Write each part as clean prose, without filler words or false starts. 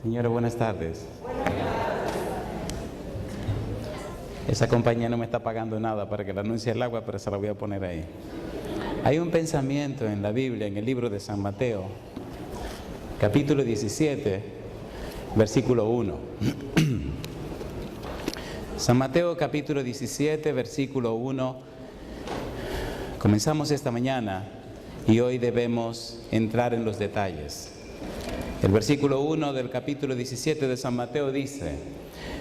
Señora, buenas tardes. Esa compañía no me está pagando nada para que le anuncie el agua, pero se la voy a poner ahí. Hay un pensamiento en la Biblia, en el libro de San Mateo, capítulo 17, versículo 1. San Mateo, capítulo 17, versículo 1. Comenzamos esta mañana y hoy debemos entrar en los detalles. El versículo 1 del capítulo 17 de San Mateo dice: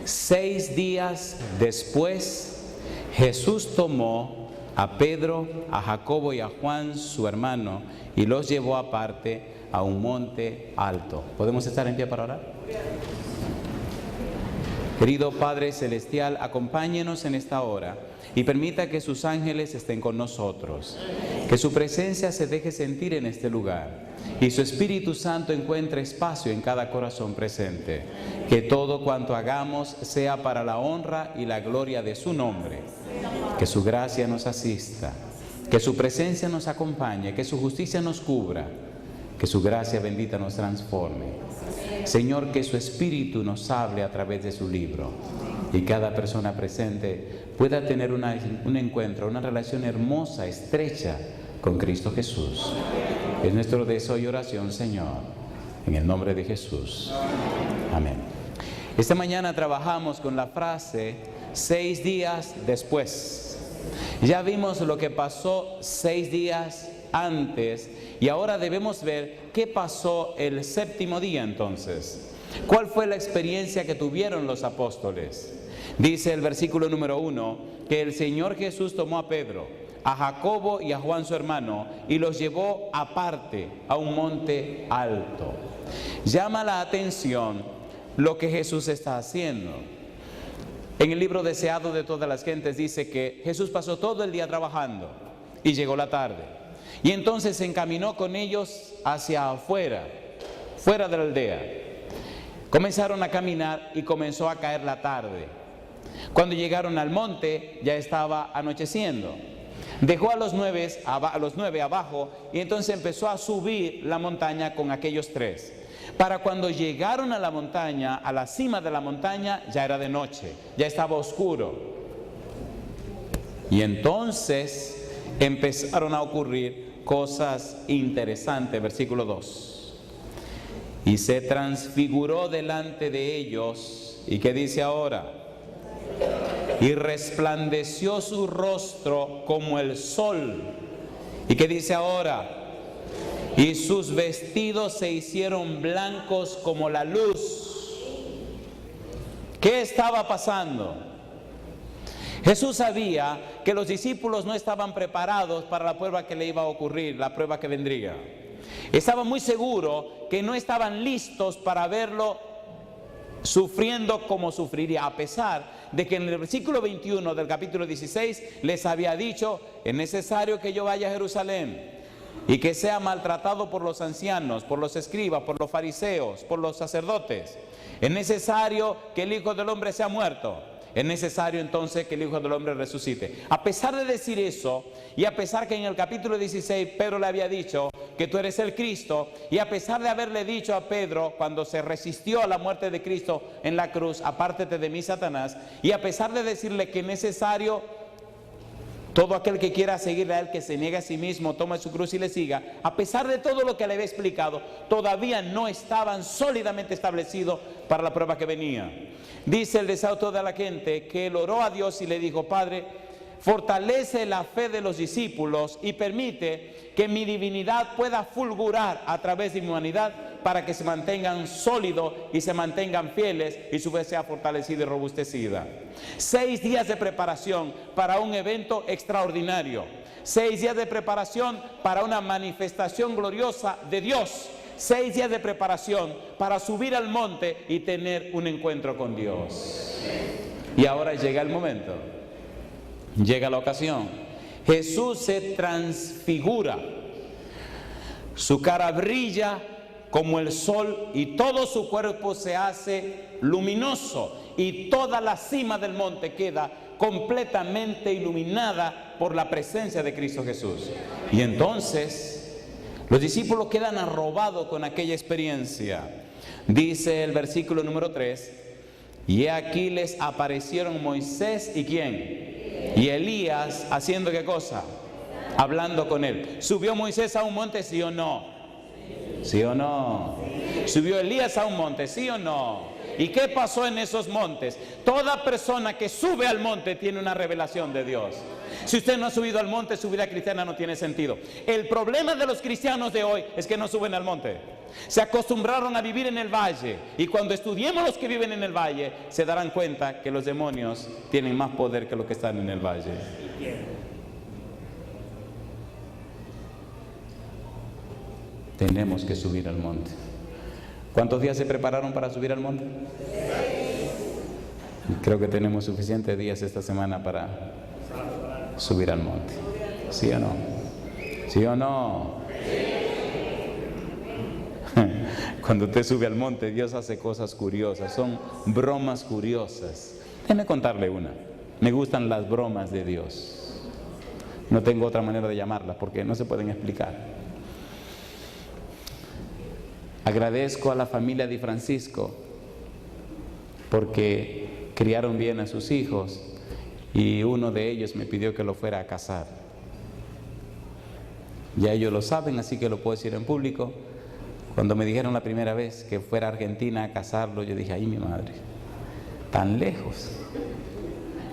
6 días después, Jesús tomó a Pedro, a Jacobo y a Juan, su hermano, y los llevó aparte a un monte alto. ¿Podemos estar en pie para orar? Querido Padre Celestial, acompáñenos en esta hora y permita que sus ángeles estén con nosotros, que su presencia se deje sentir en este lugar y su Espíritu Santo encuentre espacio en cada corazón presente, que todo cuanto hagamos sea para la honra y la gloria de su nombre, que su gracia nos asista, que su presencia nos acompañe, que su justicia nos cubra, que su gracia bendita nos transforme. Señor, que su Espíritu nos hable a través de su libro y cada persona presente pueda tener un encuentro, una relación hermosa, estrecha con Cristo Jesús. Es nuestro deseo y oración, Señor, en el nombre de Jesús. Amén. Esta mañana trabajamos con la frase 6 días después. Ya vimos lo que pasó 6 días antes y ahora debemos ver qué pasó el séptimo día entonces. ¿Cuál fue la experiencia que tuvieron los apóstoles? Dice el versículo número 1 que el Señor Jesús tomó a Pedro, a Jacobo y a Juan su hermano y los llevó aparte a un monte alto. Llama la atención lo que Jesús está haciendo. En el libro Deseado de todas las gentes dice que Jesús pasó todo el día trabajando y llegó la tarde. Y entonces se encaminó con ellos hacia afuera, fuera de la aldea. Comenzaron a caminar y comenzó a caer la tarde. Cuando llegaron al monte ya estaba anocheciendo. Dejó a los 9 abajo y entonces empezó a subir la montaña con aquellos 3. Para cuando llegaron a la montaña, a la cima de la montaña, ya era de noche, ya estaba oscuro. Y entonces empezaron a ocurrir cosas interesantes. Versículo 2. Y se transfiguró delante de ellos. ¿Y qué dice ahora? Y resplandeció su rostro como el sol. ¿Y qué dice ahora? Y sus vestidos se hicieron blancos como la luz. ¿Qué estaba pasando? Jesús sabía que los discípulos no estaban preparados para la prueba que le iba a ocurrir, la prueba que vendría. Estaba muy seguro que no estaban listos para verlo sufriendo como sufriría, a pesar de que en el versículo 21 del capítulo 16 les había dicho: es necesario que yo vaya a Jerusalén y que sea maltratado por los ancianos, por los escribas, por los fariseos, por los sacerdotes. Es necesario que el Hijo del Hombre sea muerto. Es necesario entonces que el Hijo del Hombre resucite. A pesar de decir eso, y a pesar que en el capítulo 16 Pedro le había dicho que tú eres el Cristo, y a pesar de haberle dicho a Pedro cuando se resistió a la muerte de Cristo en la cruz: apártate de mí, Satanás, y a pesar de decirle que es necesario todo aquel que quiera seguirle a él, que se niegue a sí mismo, tome su cruz y le siga, a pesar de todo lo que le había explicado, todavía no estaban sólidamente establecidos para la prueba que venía. Dice el Deseado de la gente que él oró a Dios y le dijo: Padre, fortalece la fe de los discípulos y permite que mi divinidad pueda fulgurar a través de mi humanidad para que se mantengan sólidos y se mantengan fieles y su fe sea fortalecida y robustecida. 6 días de preparación para un evento extraordinario. 6 días de preparación para una manifestación gloriosa de Dios. 6 días de preparación para subir al monte y tener un encuentro con Dios. Y ahora llega el momento. Llega la ocasión. Jesús se transfigura. Su cara brilla como el sol y todo su cuerpo se hace luminoso y toda la cima del monte queda completamente iluminada por la presencia de Cristo Jesús. Y entonces los discípulos quedan arrobados con aquella experiencia. Dice el versículo número 3, y aquí les aparecieron Moisés y ¿quién? Y Elías, ¿haciendo qué cosa? Hablando con él. ¿Subió Moisés a un monte, sí o no? ¿Sí o no? ¿Subió Elías a un monte, sí o no? ¿Y qué pasó en esos montes? Toda persona que sube al monte tiene una revelación de Dios. Si usted no ha subido al monte, su vida cristiana no tiene sentido. El problema de los cristianos de hoy es que no suben al monte. Se acostumbraron a vivir en el valle. Y cuando estudiemos los que viven en el valle, se darán cuenta que los demonios tienen más poder que los que están en el valle. Tenemos que subir al monte. ¿Cuántos días se prepararon para subir al monte? Creo que tenemos suficientes días esta semana para subir al monte. ¿Sí o no? ¿Sí o no? Cuando usted sube al monte, Dios hace cosas curiosas, son bromas curiosas. Déjeme contarle una. Me gustan las bromas de Dios. No tengo otra manera de llamarlas porque no se pueden explicar. Agradezco a la familia de Francisco porque criaron bien a sus hijos y uno de ellos me pidió que lo fuera a casar. Ya ellos lo saben, así que lo puedo decir en público. Cuando me dijeron la primera vez que fuera a Argentina a casarlo, yo dije, ay mi madre, tan lejos.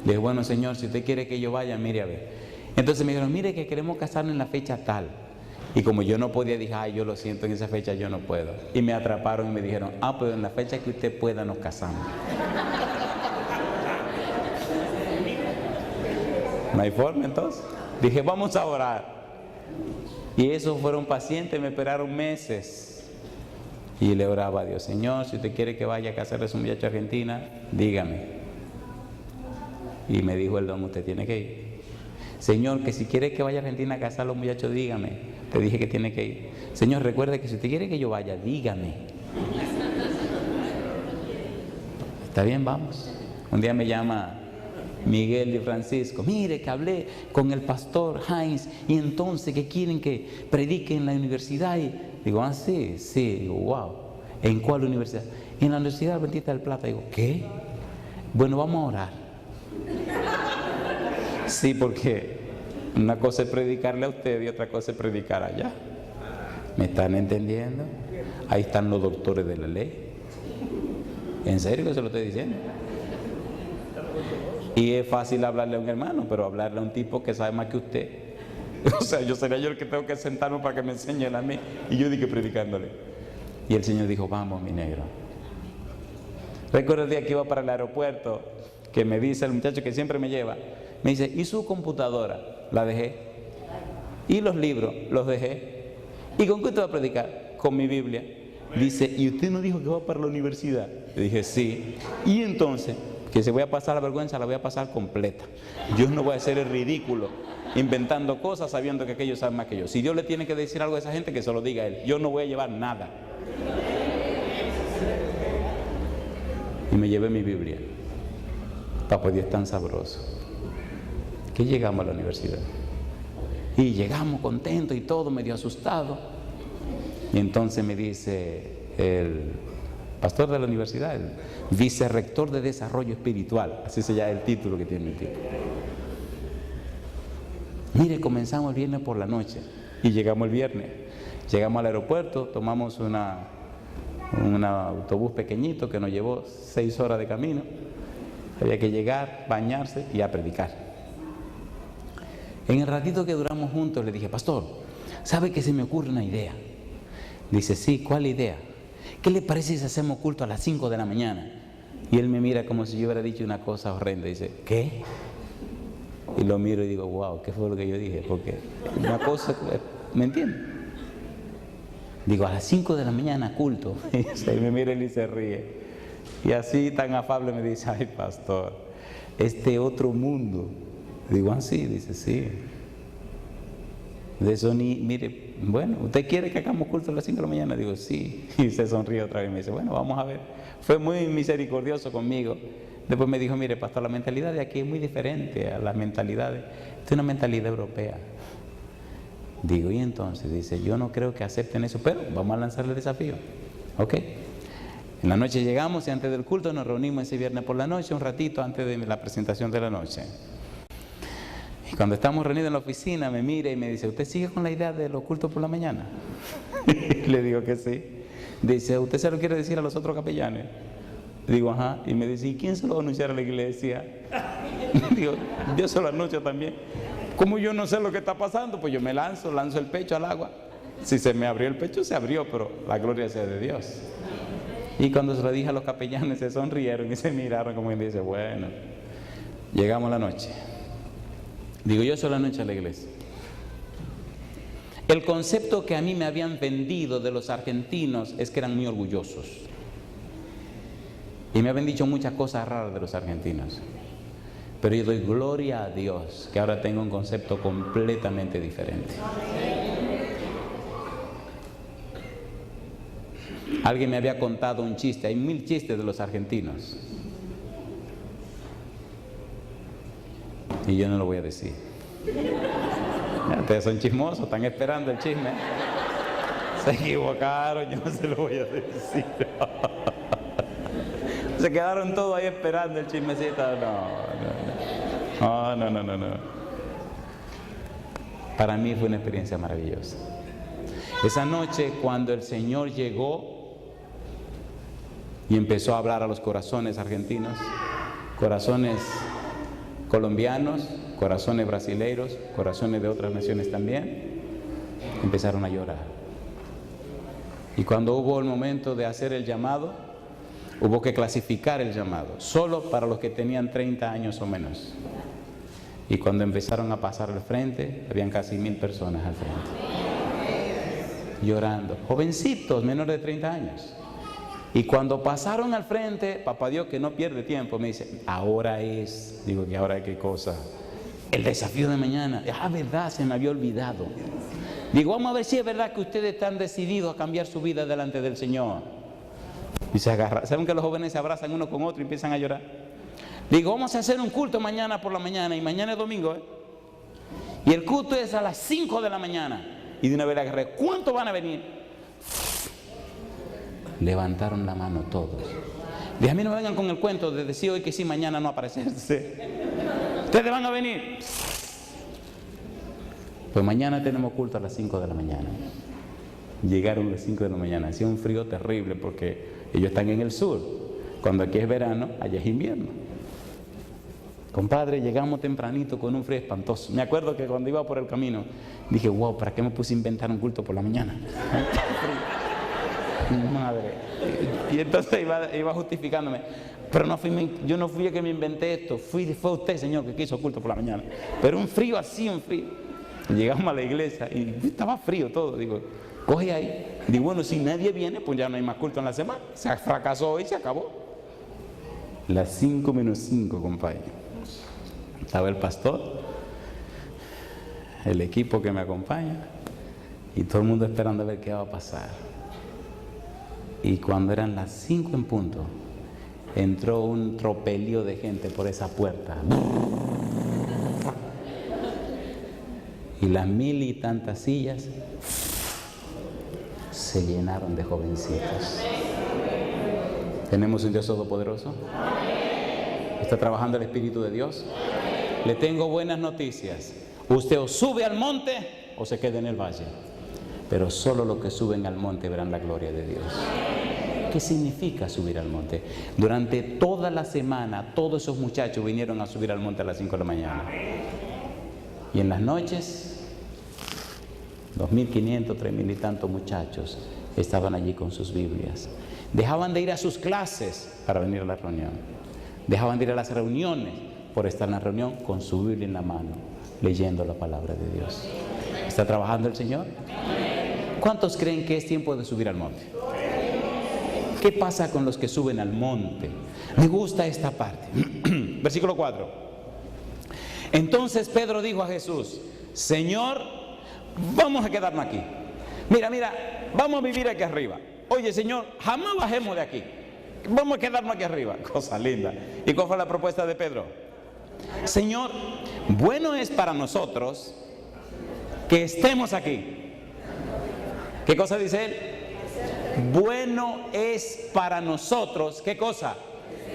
Le dije, bueno señor, si usted quiere que yo vaya, mire a ver. Entonces me dijeron, mire que queremos casarnos en la fecha tal. Y como yo no podía, dije, ay, yo lo siento, en esa fecha yo no puedo. Y me atraparon y me dijeron, pues en la fecha que usted pueda nos casamos. No hay forma entonces. Dije, vamos a orar. Y esos fueron pacientes, me esperaron meses. Y le oraba a Dios, Señor, si usted quiere que vaya a casarle a su muchacho a Argentina, dígame. Y me dijo el don, usted tiene que ir. Señor, que si quiere que vaya a Argentina a casar a los muchachos, dígame. Te dije que tiene que ir. Señor, recuerde que si usted quiere que yo vaya, dígame. Está bien, vamos. Un día me llama Miguel y Francisco. Mire que hablé con el pastor Heinz y entonces que quieren que predique en la universidad. Y digo, sí. Digo, wow. ¿En cuál universidad? En la Universidad Adventista del Plata. Digo, ¿qué? Bueno, vamos a orar. Sí, porque una cosa es predicarle a usted y otra cosa es predicar allá. ¿Me están entendiendo? Ahí están los doctores de la ley. ¿En serio que se lo estoy diciendo? Y es fácil hablarle a un hermano, pero hablarle a un tipo que sabe más que usted. O sea, yo sería yo el que tengo que sentarme para que me enseñen a mí. Y yo dije predicándole. Y el Señor dijo, vamos mi negro. Recuerdo el día que iba para el aeropuerto, que me dice el muchacho que siempre me lleva, me dice, ¿y su computadora? La dejé. ¿Y los libros? Los dejé. ¿Y con qué usted va a predicar? Con mi Biblia. Dice, ¿y usted no dijo que va para la universidad? Le dije, sí. Y entonces, que se voy a pasar la vergüenza, la voy a pasar completa. Yo no voy a hacer el ridículo inventando cosas sabiendo que aquellos saben más que yo. Si Dios le tiene que decir algo a esa gente, que se lo diga a él. Yo no voy a llevar nada. Y me llevé mi Biblia. Pues Dios es tan sabroso que llegamos a la universidad y llegamos contentos y todo, medio asustado. Y entonces me dice el pastor de la universidad, el vicerrector de desarrollo espiritual, así se llama el título que tiene el tipo. Mire, comenzamos el viernes por la noche y llegamos el viernes. Llegamos al aeropuerto, tomamos un autobús pequeñito que nos llevó 6 horas de camino. Había que llegar, bañarse y a predicar. En el ratito que duramos juntos le dije, pastor, ¿sabe que se me ocurre una idea? Dice, sí, ¿cuál idea? ¿Qué le parece si hacemos culto a las 5 de la mañana? Y él me mira como si yo hubiera dicho una cosa horrenda. Dice, ¿qué? Y lo miro y digo, wow, ¿qué fue lo que yo dije? Porque una cosa, ¿me entiende? Digo, a las 5 de la mañana culto. Y me mira y se ríe. Y así tan afable me dice, ay pastor, este otro mundo. Digo, sí, dice, sí. De eso mire, bueno, ¿usted quiere que hagamos culto a las 5 de la mañana? Digo, sí. Y se sonríe otra vez y me dice, bueno, vamos a ver. Fue muy misericordioso conmigo. Después me dijo, mire pastor, la mentalidad de aquí es muy diferente a las mentalidades. Es una mentalidad europea. Digo, y entonces dice, yo no creo que acepten eso, pero vamos a lanzarle el desafío. Ok. En la noche llegamos y antes del culto nos reunimos ese viernes por la noche, un ratito antes de la presentación de la noche. Y cuando estamos reunidos en la oficina me mira y me dice, ¿usted sigue con la idea de los cultos por la mañana? Le digo que sí. Dice, ¿usted se lo quiere decir a los otros capellanes? Digo, ajá. Y me dice, ¿y quién se lo va a anunciar a la iglesia? Digo, yo se lo anuncio también. Como yo no sé lo que está pasando, pues yo me lanzo el pecho al agua. Si se me abrió el pecho, se abrió, pero la gloria sea de Dios. Y cuando se lo dije a los capellanes, se sonrieron y se miraron como quien dice, bueno, llegamos la noche. Digo, yo soy la noche a la iglesia. El concepto que a mí me habían vendido de los argentinos es que eran muy orgullosos. Y me habían dicho muchas cosas raras de los argentinos. Pero yo doy gloria a Dios, que ahora tengo un concepto completamente diferente. Alguien me había contado un chiste, hay 1000 chistes de los argentinos. Y yo no lo voy a decir. Ustedes son chismosos, están esperando el chisme. Se equivocaron, yo no se lo voy a decir. Se quedaron todos ahí esperando el chismecito. No. Para mí fue una experiencia maravillosa. Esa noche cuando el Señor llegó y empezó a hablar a los corazones argentinos, corazones colombianos, corazones brasileiros, corazones de otras naciones también, empezaron a llorar. Y cuando hubo el momento de hacer el llamado, hubo que clasificar el llamado, solo para los que tenían 30 años o menos. Y cuando empezaron a pasar al frente, habían casi 1000 personas al frente, llorando, jovencitos, menores de 30 años. Y cuando pasaron al frente, papá Dios, que no pierde tiempo, me dice, ahora es, digo, que ahora qué cosa, el desafío de mañana. Ah, verdad, se me había olvidado. Digo, vamos a ver si es verdad que ustedes están decididos a cambiar su vida delante del Señor. Y se agarran. ¿Saben que los jóvenes se abrazan uno con otro y empiezan a llorar? Digo, vamos a hacer un culto mañana por la mañana, y mañana es domingo, y el culto es a las 5 de la mañana. Y de una vez le agarré, ¿cuántos van a venir? Levantaron la mano todos. Dije, a mí no me vengan con el cuento de decir hoy que sí, mañana no aparecerse. Ustedes van a venir. Pues mañana tenemos culto a las 5 de la mañana. Llegaron a las 5 de la mañana. Hacía un frío terrible porque ellos están en el sur. Cuando aquí es verano, allá es invierno. Compadre, llegamos tempranito con un frío espantoso. Me acuerdo que cuando iba por el camino, dije, wow, ¿para qué me puse a inventar un culto por la mañana? Madre. Y entonces iba justificándome, pero yo no fui el que me inventé esto, fue usted, Señor, que quiso culto por la mañana. Pero un frío así, un frío. Llegamos a la iglesia y estaba frío todo. Digo, coge ahí. Digo, bueno, si nadie viene, pues ya no hay más culto en la semana. Se fracasó hoy, se acabó. Las 5 menos 5, compadre. Estaba el pastor, el equipo que me acompaña y todo el mundo esperando a ver qué va a pasar. Y cuando eran las 5 en punto, entró un tropelío de gente por esa puerta. Y las 1000 y tantas sillas se llenaron de jovencitos. ¿Tenemos un Dios todopoderoso? ¿Está trabajando el Espíritu de Dios? Le tengo buenas noticias. Usted o sube al monte o se queda en el valle. Pero solo los que suben al monte verán la gloria de Dios. ¿Qué significa subir al monte? Durante toda la semana, todos esos muchachos vinieron a subir al monte a las 5 de la mañana. Y en las noches, 2.500, 3.000 y tantos muchachos estaban allí con sus Biblias. Dejaban de ir a sus clases para venir a la reunión. Dejaban de ir a las reuniones por estar en la reunión con su Biblia en la mano, leyendo la palabra de Dios. ¿Está trabajando el Señor? ¿Cuántos creen que es tiempo de subir al monte? ¿Qué pasa con los que suben al monte? Me gusta esta parte. Versículo 4. Entonces Pedro dijo a Jesús, Señor, vamos a quedarnos aquí. Mira, vamos a vivir aquí arriba. Oye, Señor, jamás bajemos de aquí. Vamos a quedarnos aquí arriba. Cosa linda. ¿Y cuál fue la propuesta de Pedro? Señor, bueno es para nosotros que estemos aquí. ¿Qué cosa dice él? Bueno es para nosotros, ¿qué cosa?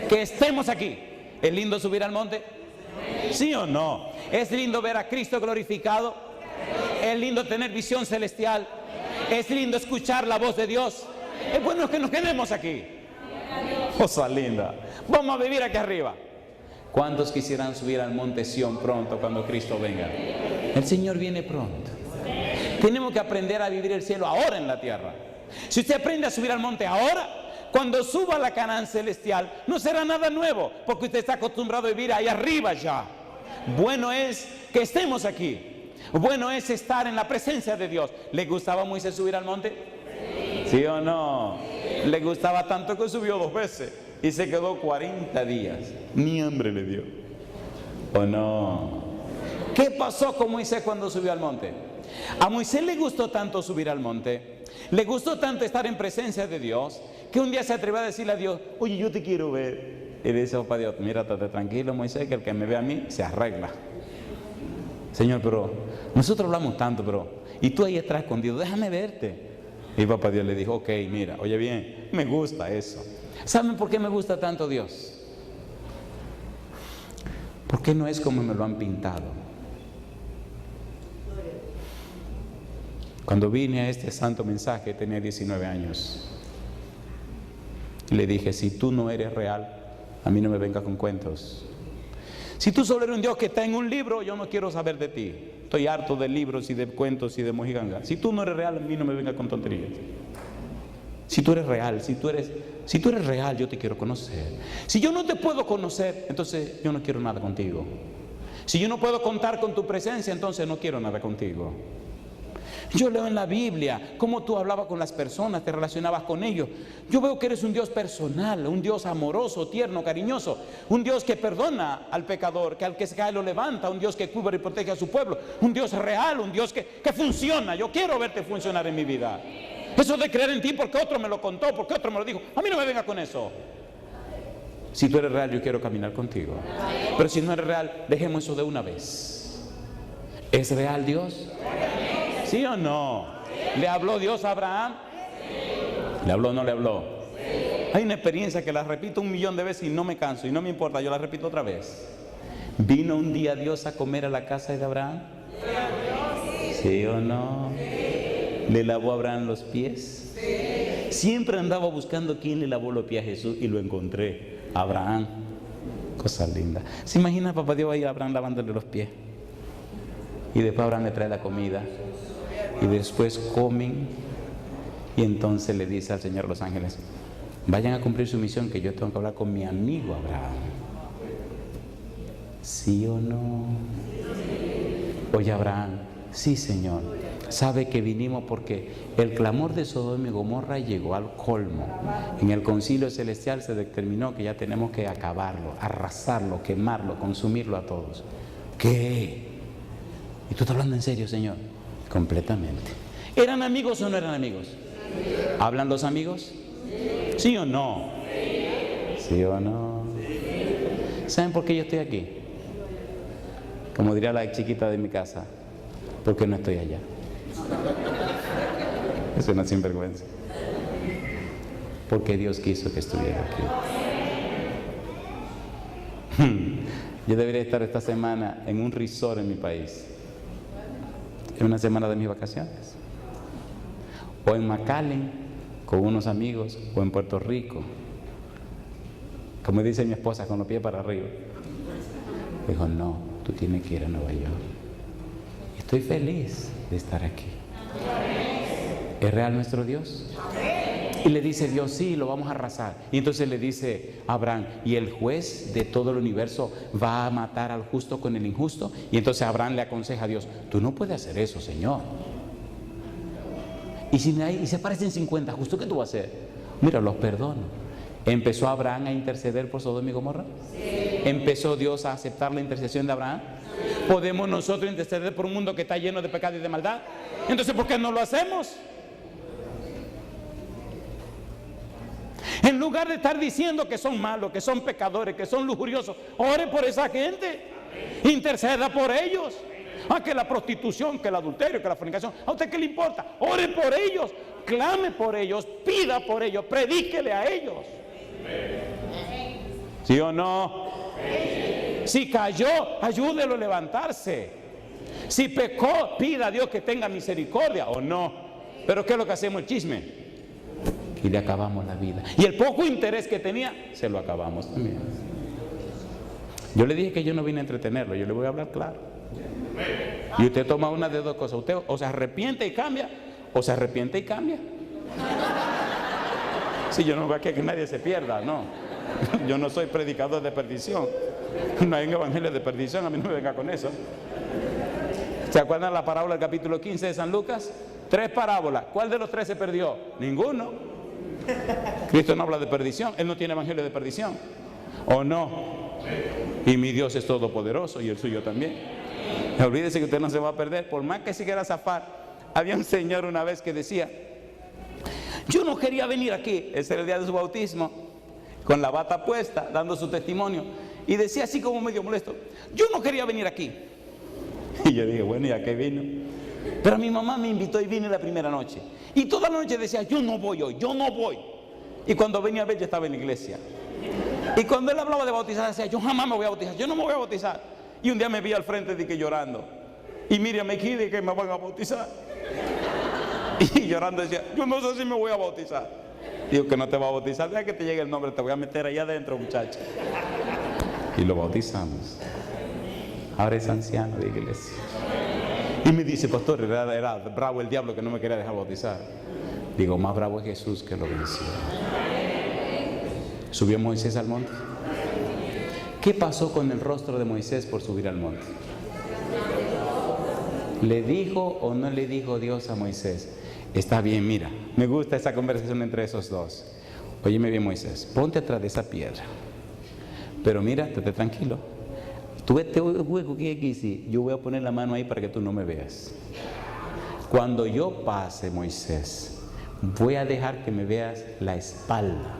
Que estemos aquí. ¿Es lindo subir al monte? ¿Sí o no? ¿Es lindo ver a Cristo glorificado? ¿Es lindo tener visión celestial? ¿Es lindo escuchar la voz de Dios? Es bueno que nos quedemos aquí. Cosa linda. Vamos a vivir aquí arriba. ¿Cuántos quisieran subir al monte Sión pronto cuando Cristo venga? El Señor viene pronto. Tenemos que aprender a vivir el cielo ahora en la tierra. Si usted aprende a subir al monte ahora, cuando suba a la Canaán celestial, no será nada nuevo, porque usted está acostumbrado a vivir ahí arriba ya. Bueno es que estemos aquí. Bueno es estar en la presencia de Dios. ¿Le gustaba a Moisés subir al monte? ¿Sí o no? Le gustaba tanto que subió 2 veces y se quedó 40 días. Ni hambre le dio. ¿O no? ¿Qué pasó con Moisés cuando subió al monte? A Moisés le gustó tanto subir al monte, le gustó tanto estar en presencia de Dios, que un día se atrevió a decirle a Dios: oye, yo te quiero ver. Y dice: oh, para Dios, mira, estate tranquilo, Moisés, que el que me ve a mí se arregla. Señor, pero nosotros hablamos tanto, pero y tú ahí estás escondido, déjame verte. Y papá Dios le dijo: ok, mira, oye bien, me gusta eso. ¿Saben por qué me gusta tanto Dios? Porque no es como me lo han pintado. Cuando vine a este santo mensaje tenía 19 años. Le dije: si tú no eres real, a mí no me vengas con cuentos. Si tú solo eres un Dios que está en un libro, yo no quiero saber de ti. Estoy harto de libros y de cuentos y de mojigangas. Si tú no eres real, a mí no me vengas con tonterías. Si tú eres real, si tú eres real, yo te quiero conocer. Si yo no te puedo conocer, entonces yo no quiero nada contigo. Si yo no puedo contar con tu presencia, entonces no quiero nada contigo. Yo leo en la Biblia cómo tú hablabas con las personas, te relacionabas con ellos. Yo veo que eres un Dios personal, un Dios amoroso, tierno, cariñoso, un Dios que perdona al pecador, que al que se cae lo levanta, un Dios que cubre y protege a su pueblo, un Dios real, un Dios que funciona. Yo quiero verte funcionar en mi vida. Eso de creer en ti porque otro me lo contó, porque otro me lo dijo, a mí no me venga con eso. Si tú eres real, yo quiero caminar contigo. Pero si no eres real, dejemos eso de una vez. ¿Es real Dios? ¿Sí o no? ¿Le habló Dios a Abraham? ¿Le habló o no le habló? Hay una experiencia que la repito 1.000.000 de veces y no me canso y no me importa, yo la repito otra vez. ¿Vino un día Dios a comer a la casa de Abraham? ¿Sí o no? ¿Le lavó a Abraham los pies? Siempre andaba buscando quién le lavó los pies a Jesús y lo encontré. Abraham. Cosa linda. ¿Se imagina papá Dios ahí a Abraham lavándole los pies? Y después Abraham le trae la comida. Y después comen. Y entonces le dice al Señor los ángeles: vayan a cumplir su misión, que yo tengo que hablar con mi amigo Abraham. ¿Sí o no? Oye Abraham: sí, Señor. Sabe que vinimos porque el clamor de Sodoma y Gomorra llegó al colmo. En el concilio celestial se determinó que ya tenemos que acabarlo, arrasarlo, quemarlo, consumirlo a todos. ¿Qué? ¿Y tú estás hablando en serio, Señor? Completamente. ¿Eran amigos o no eran amigos? ¿Hablan los amigos? ¿Sí o no? ¿Sí o no? ¿Saben por qué yo estoy aquí? Como diría la chiquita de mi casa: porque no estoy allá. Es una sinvergüenza. Porque Dios quiso que estuviera aquí. Yo debería estar esta semana en un resort en mi país, en una semana de mis vacaciones, o en McAllen con unos amigos, o en Puerto Rico, como dice mi esposa, con los pies para arriba. Dijo: no, tú tienes que ir a Nueva York. Estoy feliz de estar aquí. ¿Es real nuestro Dios? Y le dice Dios: sí, lo vamos a arrasar. Y entonces le dice a Abraham: y el juez de todo el universo va a matar al justo con el injusto. Y entonces Abraham le aconseja a Dios: tú no puedes hacer eso, Señor. Y si se aparecen 50 justos, ¿qué tú vas a hacer? Mira, los perdono. ¿Empezó Abraham a interceder por Sodoma y Gomorra? Sí. ¿Empezó Dios a aceptar la intercesión de Abraham? Sí. ¿Podemos nosotros interceder por un mundo que está lleno de pecado y de maldad? Entonces, ¿por qué no lo hacemos? En lugar de estar diciendo que son malos, que son pecadores, que son lujuriosos, ore por esa gente. Interceda por ellos. que la prostitución, que el adulterio, que la fornicación. ¿A usted qué le importa? Ore por ellos, clame por ellos, pida por ellos, predíquele a ellos. ¿Sí o no? Si cayó, ayúdelo a levantarse. Si pecó, pida a Dios que tenga misericordia o no. Pero ¿qué es lo que hacemos? El chisme. Y le acabamos la vida. Y el poco interés que tenía, se lo acabamos también. Yo le dije que yo no vine a entretenerlo, yo le voy a hablar claro. Y usted toma una de dos cosas. Usted o se arrepiente y cambia, o se arrepiente y cambia. Si yo no veo que nadie se pierda, no. Yo no soy predicador de perdición. No hay un evangelio de perdición, a mí no me venga con eso. ¿Se acuerdan la parábola del capítulo 15 de San Lucas? 3 parábolas. ¿Cuál de los 3 se perdió? Ninguno. Cristo no habla de perdición, Él no tiene evangelio de perdición. ¿O no? Y mi Dios es todopoderoso y el suyo también. Olvídese que usted no se va a perder, por más que se quiera zafar. Había un señor una vez que decía: yo no quería venir aquí, ese era el día de su bautismo, con la bata puesta, dando su testimonio, y decía así como medio molesto: yo no quería venir aquí. Y yo dije: bueno, ¿y a qué vino? Pero mi mamá me invitó y vine la primera noche, y toda la noche decía: yo no voy hoy, yo no voy. Y cuando venía a ver, yo estaba en la iglesia. Y cuando él hablaba de bautizar, decía: yo jamás me voy a bautizar, yo no me voy a bautizar. Y un día me vi al frente de que llorando, y Miriam me quiere que me van a bautizar. Y llorando decía: yo no sé si me voy a bautizar. Digo: que no te va a bautizar, deja que te llegue el nombre, te voy a meter ahí adentro, muchacho. Y lo bautizamos. Ahora es anciano de iglesia. Y me dice: pastor, era bravo el diablo que no me quería dejar bautizar. Digo: más bravo es Jesús que lo venció. ¿Subió Moisés al monte? ¿Qué pasó con el rostro de Moisés por subir al monte? ¿Le dijo o no le dijo Dios a Moisés? Está bien, mira, me gusta esa conversación entre esos dos. Óyeme bien, Moisés, ponte atrás de esa piedra. Pero mira, estate tranquilo. Tú este hueco que hay aquí, sí, yo voy a poner la mano ahí para que tú no me veas. Cuando yo pase, Moisés, voy a dejar que me veas la espalda.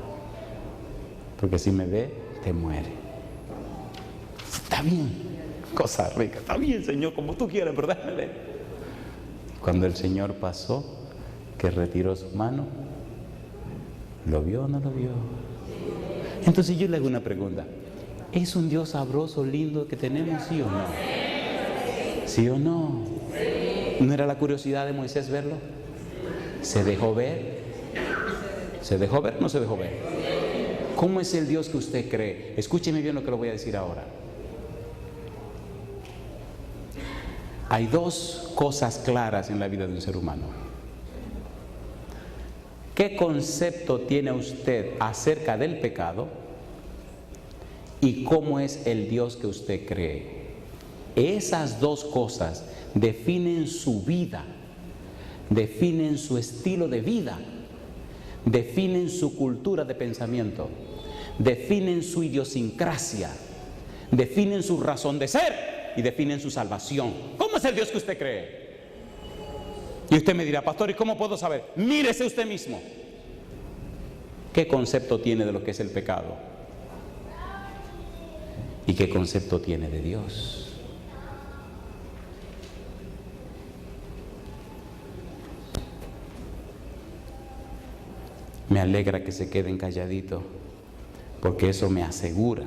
Porque si me ve, te muere. Está bien, cosa rica. Está bien, Señor, como tú quieras, pero déjame. Cuando el Señor pasó, que retiró su mano, ¿lo vio o no lo vio? Entonces yo le hago una pregunta: ¿es un Dios sabroso, lindo que tenemos, sí o no? ¿Sí o no? ¿No era la curiosidad de Moisés verlo? ¿Se dejó ver? ¿Se dejó ver o no se dejó ver? ¿Cómo es el Dios que usted cree? Escúcheme bien lo que le voy a decir ahora. Hay dos cosas claras en la vida de un ser humano. ¿Qué concepto tiene usted acerca del pecado? ¿Y cómo es el Dios que usted cree? Esas dos cosas definen su vida, definen su estilo de vida, definen su cultura de pensamiento, definen su idiosincrasia, definen su razón de ser y definen su salvación. ¿Cómo es el Dios que usted cree? Y usted me dirá: pastor, ¿y cómo puedo saber? Mírese usted mismo. ¿Qué concepto tiene de lo que es el pecado? ¿Y qué concepto tiene de Dios? Me alegra que se queden calladitos, porque eso me asegura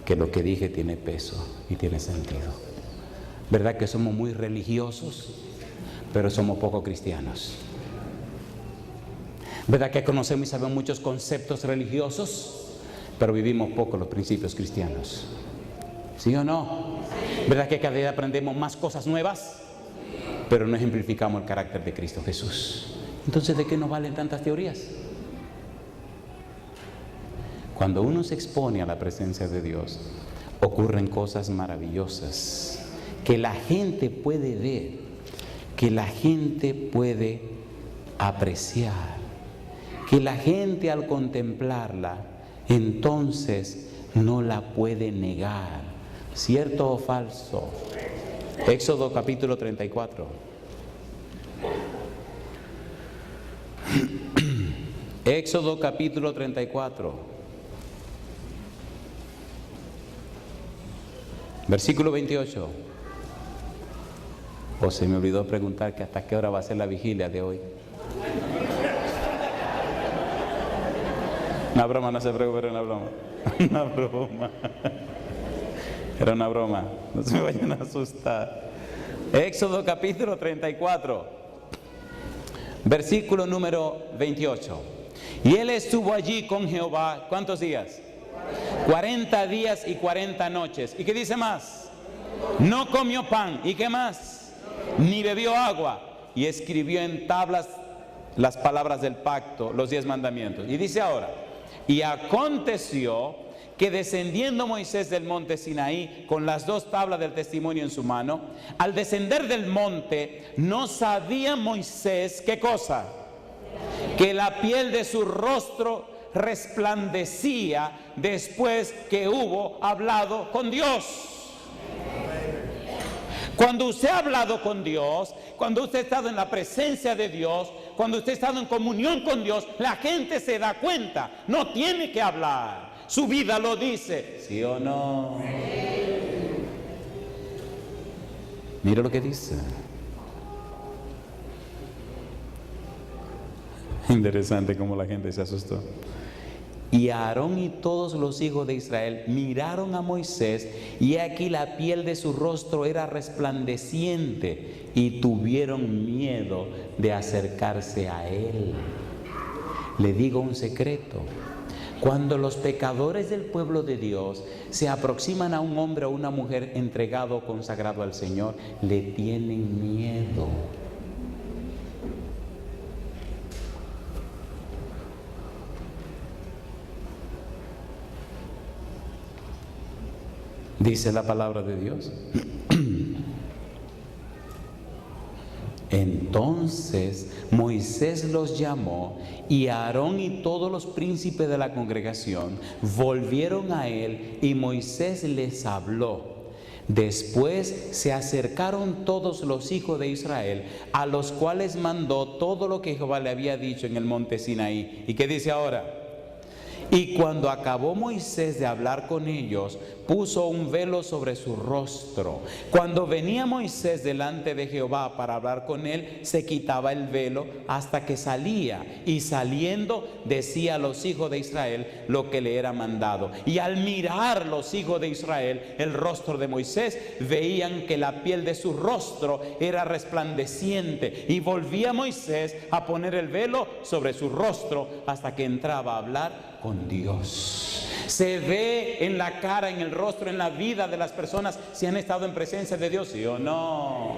que lo que dije tiene peso y tiene sentido. ¿Verdad que somos muy religiosos, pero somos poco cristianos? ¿Verdad que conocemos y sabemos muchos conceptos religiosos, pero vivimos poco los principios cristianos? ¿Sí o no? ¿Verdad que cada día aprendemos más cosas nuevas, pero no ejemplificamos el carácter de Cristo Jesús? Entonces, ¿de qué nos valen tantas teorías? Cuando uno se expone a la presencia de Dios, ocurren cosas maravillosas que la gente puede ver, que la gente puede apreciar, que la gente al contemplarla, entonces no la puede negar. ¿Cierto o falso? Éxodo capítulo 34. Éxodo capítulo 34. Versículo 28. O se me olvidó preguntar que hasta qué hora va a ser la vigilia de hoy. Una broma, no se preocupe, era una broma. Una broma. Era una broma. No se me vayan a asustar. Éxodo capítulo 34, versículo número 28. Y él estuvo allí con Jehová, ¿cuántos días? 40 días y 40 noches. ¿Y qué dice más? No comió pan. ¿Y qué más? Ni bebió agua. Y escribió en tablas las palabras del pacto, los 10 mandamientos. Y dice ahora, y aconteció que descendiendo Moisés del monte Sinaí con las 2 tablas del testimonio en su mano, al descender del monte no sabía Moisés, ¿qué cosa? Que la piel de su rostro resplandecía después que hubo hablado con Dios. Cuando usted ha hablado con Dios, cuando usted ha estado en la presencia de Dios, cuando usted ha estado en comunión con Dios, la gente se da cuenta, no tiene que hablar. Su vida lo dice, ¿sí o no? Mira lo que dice. Interesante cómo la gente se asustó. Y Aarón y todos los hijos de Israel miraron a Moisés, y aquí la piel de su rostro era resplandeciente, y tuvieron miedo de acercarse a él. Le digo un secreto. Cuando los pecadores del pueblo de Dios se aproximan a un hombre o una mujer entregado o consagrado al Señor, le tienen miedo. Dice la palabra de Dios. Entonces Moisés los llamó, y Aarón y todos los príncipes de la congregación volvieron a él, y Moisés les habló. Después se acercaron todos los hijos de Israel, a los cuales mandó todo lo que Jehová le había dicho en el monte Sinaí. ¿Y qué dice ahora? Y cuando acabó Moisés de hablar con ellos, puso un velo sobre su rostro. Cuando venía Moisés delante de Jehová para hablar con él, se quitaba el velo hasta que salía, y saliendo decía a los hijos de Israel lo que le era mandado. Y al mirar los hijos de Israel el rostro de Moisés, veían que la piel de su rostro era resplandeciente, y volvía Moisés a poner el velo sobre su rostro hasta que entraba a hablar con Dios. Se ve en la cara, en el rostro, en la vida de las personas si han estado en presencia de Dios, ¿sí o no?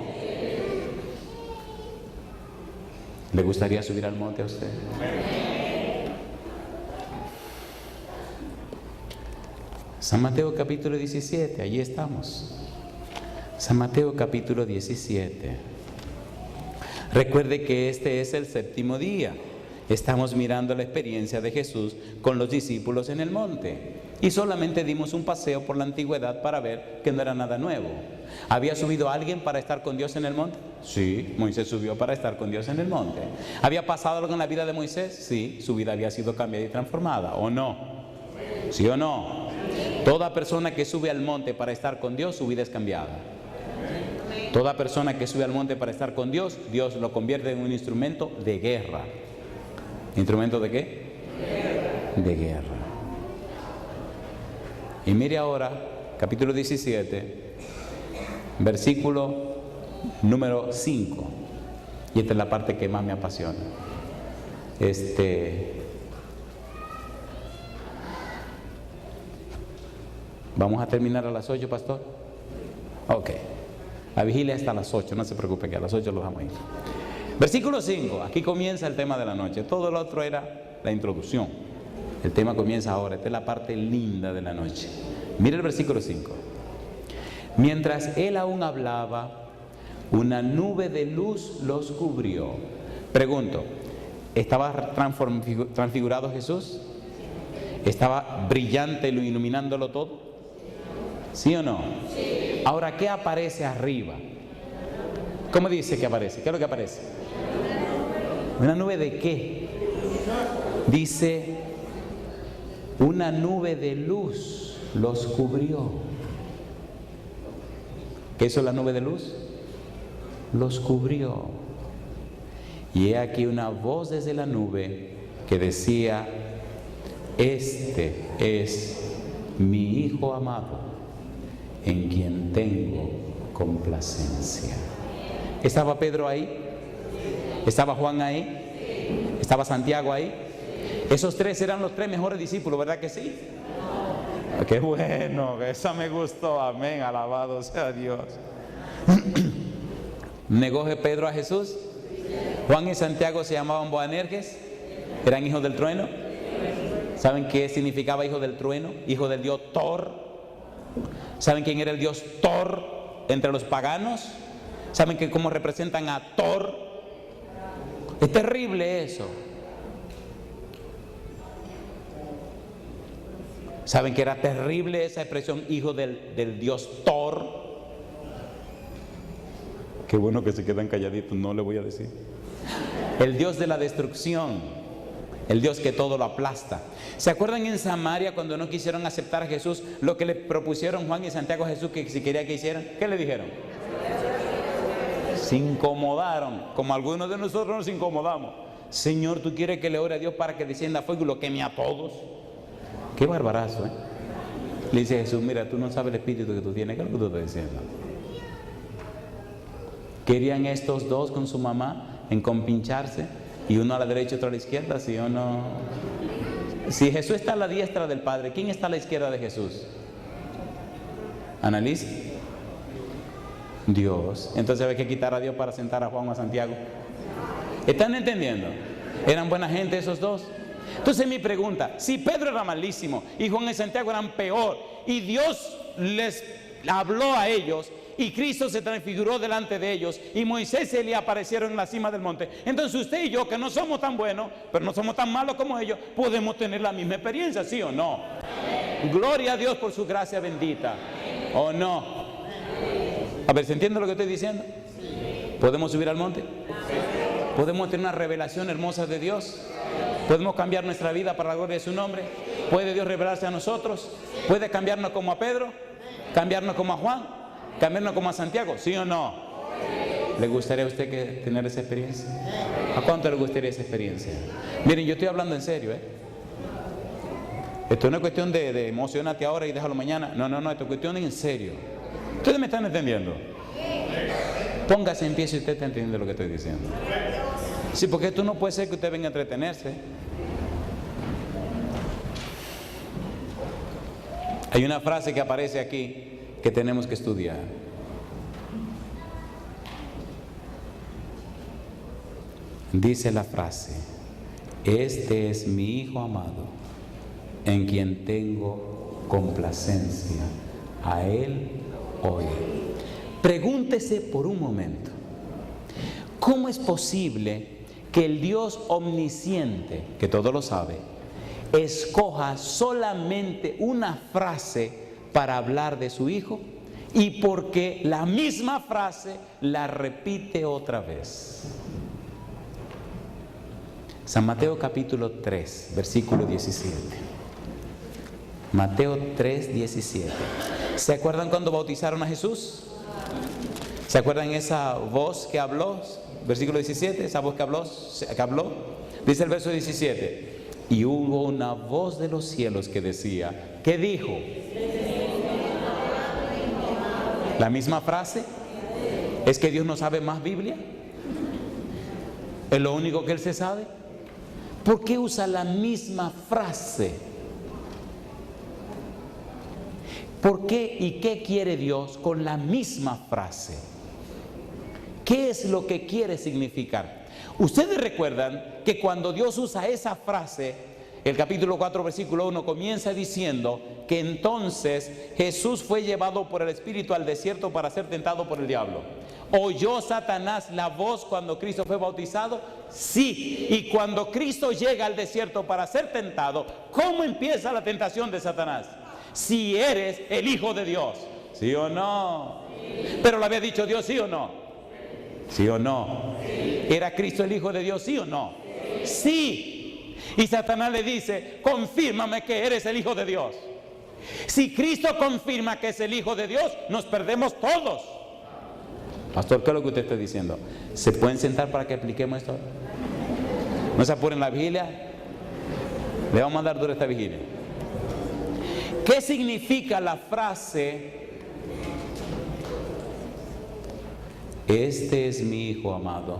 ¿Le gustaría subir al monte a usted? San Mateo capítulo 17, allí estamos. San Mateo capítulo 17. Recuerde que este es el 7º día. Estamos mirando la experiencia de Jesús con los discípulos en el monte, y solamente dimos un paseo por la antigüedad para ver que no era nada nuevo. ¿Había subido alguien para estar con Dios en el monte? Sí, Moisés subió para estar con Dios en el monte. ¿Había pasado algo en la vida de Moisés? Sí, su vida había sido cambiada y transformada, ¿o no? ¿Sí o no? Toda persona que sube al monte para estar con Dios, su vida es cambiada. Toda persona que sube al monte para estar con Dios, Dios lo convierte en un instrumento de guerra. ¿Instrumento de qué? De guerra. Y mire ahora, capítulo 17, versículo número 5. Y esta es la parte que más me apasiona. ¿Vamos a terminar a las 8, pastor? Ok. La vigilia está a las 8, no se preocupe, que a las 8 lo vamos a ir. Versículo 5, aquí comienza el tema de la noche. Todo lo otro era la introducción. El tema comienza ahora, esta es la parte linda de la noche. Mire el versículo 5. Mientras él aún hablaba, una nube de luz los cubrió. Pregunto, ¿estaba transfigurado Jesús? ¿Estaba brillante, iluminándolo todo? ¿Sí o no? Sí. Ahora, ¿qué aparece arriba? ¿Cómo dice que aparece? ¿Qué es lo que aparece? ¿Una nube de qué? Dice, una nube de luz los cubrió. ¿Qué hizo la nube de luz? los cubrió. Y he aquí una voz desde la nube que decía: este es mi Hijo amado, en quien tengo complacencia. ¿Estaba Pedro ahí? ¿Estaba Juan ahí? ¿Estaba Santiago ahí? Esos tres eran los tres mejores discípulos, ¿verdad que sí? ¡Qué bueno! Esa me gustó, amén, alabado sea Dios. ¿Negó Pedro a Jesús? Juan y Santiago se llamaban Boanerges, eran hijos del trueno. ¿Saben qué significaba hijo del trueno? Hijo del dios Thor. ¿Saben quién era el dios Thor entre los paganos? ¿Saben cómo representan a Thor? Es terrible eso. ¿Saben que era terrible esa expresión, hijo del dios Thor? Qué bueno que se quedan calladitos, no le voy a decir. El dios de la destrucción, el Dios que todo lo aplasta. ¿Se acuerdan en Samaria cuando no quisieron aceptar a Jesús, lo que le propusieron Juan y Santiago a Jesús que si quería que hicieran? ¿Qué le dijeron? Se incomodaron, como algunos de nosotros nos incomodamos. Señor, ¿tú quieres que le ore a Dios para que descienda fuego y lo queme a todos? Qué barbarazo, ¿eh? Le dice Jesús: mira, tú no sabes el espíritu que tú tienes. ¿Qué es lo que tú estás diciendo? ¿Querían estos dos con su mamá en compincharse? Y uno a la derecha y otro a la izquierda, ¿sí o no? Si Jesús está a la diestra del Padre, ¿quién está a la izquierda de Jesús? Analice. Dios. Entonces había que quitar a Dios para sentar a Juan o a Santiago. ¿Están entendiendo? ¿Eran buena gente esos dos? Entonces mi pregunta: si Pedro era malísimo y Juan y Santiago eran peor, y Dios les habló a ellos, y Cristo se transfiguró delante de ellos, y Moisés y Elías aparecieron en la cima del monte, entonces usted y yo, que no somos tan buenos, pero no somos tan malos como ellos, podemos tener la misma experiencia, ¿sí o no? Gloria a Dios por su gracia bendita. ¿O no? A ver, ¿se entiende lo que estoy diciendo? ¿Podemos subir al monte? ¿Podemos tener una revelación hermosa de Dios? ¿Podemos cambiar nuestra vida para la gloria de su nombre? ¿Puede Dios revelarse a nosotros? ¿Puede cambiarnos como a Pedro? ¿Cambiarnos como a Juan? ¿Cambiarnos como a Santiago? ¿Sí o no? ¿Le gustaría a usted tener esa experiencia? ¿A cuánto le gustaría esa experiencia? Miren, yo estoy hablando en serio, ¿eh? Esto no es cuestión de emocionarte ahora y déjalo mañana. No, esto es cuestión de en serio. ¿Ustedes me están entendiendo? Póngase en pie si usted está entendiendo lo que estoy diciendo. Sí, porque esto no puede ser que usted venga a entretenerse. Hay una frase que aparece aquí que tenemos que estudiar. Dice la frase: este es mi Hijo amado, en quien tengo complacencia. A Él oye. Pregúntese por un momento: ¿cómo es posible que el Dios omnisciente, que todo lo sabe, escoja solamente una frase para hablar de su Hijo, y porque la misma frase la repite otra vez? San Mateo capítulo 3, versículo 17. Mateo 3, 17. ¿Se acuerdan cuando bautizaron a Jesús? ¿Se acuerdan esa voz que habló? Versículo 17, esa voz que habló. Dice el verso 17: y hubo una voz de los cielos que decía, ¿qué dijo? La misma frase. ¿Es que Dios no sabe más Biblia? ¿Es lo único que Él se sabe? ¿Por qué usa la misma frase? ¿Por qué y qué quiere Dios con la misma frase? ¿Qué es lo que quiere significar? Ustedes recuerdan que cuando Dios usa esa frase, el capítulo 4, versículo 1 comienza diciendo que entonces Jesús fue llevado por el Espíritu al desierto para ser tentado por el diablo. ¿Oyó Satanás la voz cuando Cristo fue bautizado? Sí. Y cuando Cristo llega al desierto para ser tentado, ¿cómo empieza la tentación de Satanás? Si eres el Hijo de Dios. ¿Sí o no? Pero lo había dicho Dios, ¿sí o no? ¿Sí o no? ¿Era Cristo el Hijo de Dios, sí o no? Sí. Y Satanás le dice, confírmame que eres el Hijo de Dios. Si Cristo confirma que es el Hijo de Dios, nos perdemos todos. Pastor, ¿qué es lo que usted está diciendo? ¿Se pueden sentar para que expliquemos esto? No se apuren la vigilia. Le vamos a dar duro esta vigilia. ¿Qué significa la frase: este es mi Hijo amado,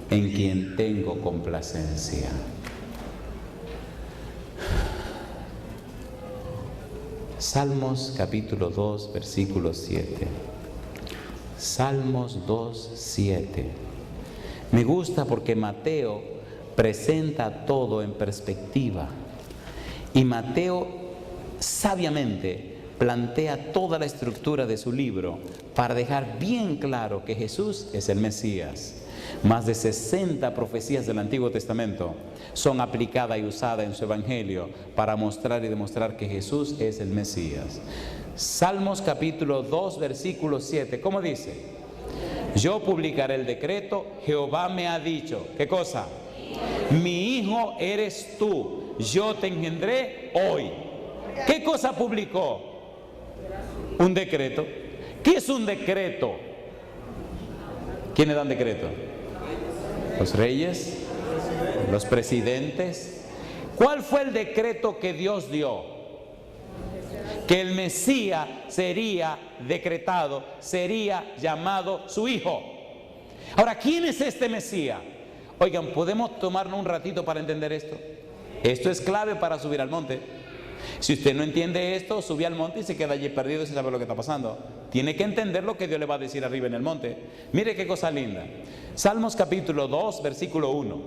en quien tengo complacencia? Salmos capítulo 2, versículo 7. Salmos 2, 7. Me gusta porque Mateo presenta todo en perspectiva. Y Mateo sabiamente plantea toda la estructura de su libro para dejar bien claro que Jesús es el Mesías. Más de 60 profecías del Antiguo Testamento son aplicadas y usadas en su Evangelio para mostrar y demostrar que Jesús es el Mesías. Salmos capítulo 2, versículo 7, ¿cómo dice? Yo publicaré el decreto, Jehová me ha dicho, ¿qué cosa? Mi hijo eres tú, yo te engendré hoy. ¿Qué cosa publicó? Un decreto. ¿Qué es un decreto? ¿Quiénes dan decreto? Los reyes, los presidentes. ¿Cuál fue el decreto que Dios dio? Que el Mesías sería decretado, sería llamado su hijo. Ahora, ¿quién es este Mesías? Oigan, ¿podemos tomarnos un ratito para entender esto? Esto es clave para subir al monte. Si usted no entiende esto, sube al monte y se queda allí perdido sin saber lo que está pasando. Tiene que entender lo que Dios le va a decir arriba en el monte. Mire qué cosa linda. Salmos capítulo 2, versículo 1.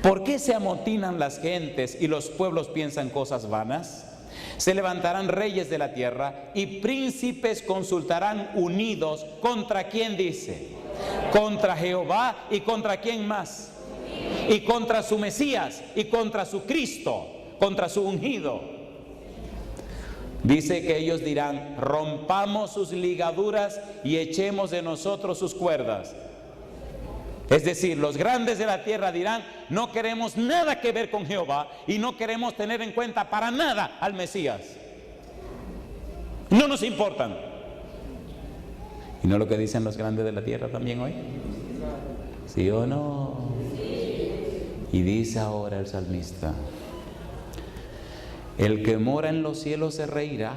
¿Por qué se amotinan las gentes y los pueblos piensan cosas vanas? Se levantarán reyes de la tierra y príncipes consultarán unidos. ¿Contra quién dice? Contra Jehová. ¿Y contra quién más? Y contra su Mesías y contra su Cristo, contra su ungido. Dice que ellos dirán: rompamos sus ligaduras y echemos de nosotros sus cuerdas. Es decir, los grandes de la tierra dirán: no queremos nada que ver con Jehová y no queremos tener en cuenta para nada al Mesías. No nos importan. ¿Y no lo que dicen los grandes de la tierra también hoy? ¿Sí o no? Y dice ahora el salmista: el que mora en los cielos se reirá,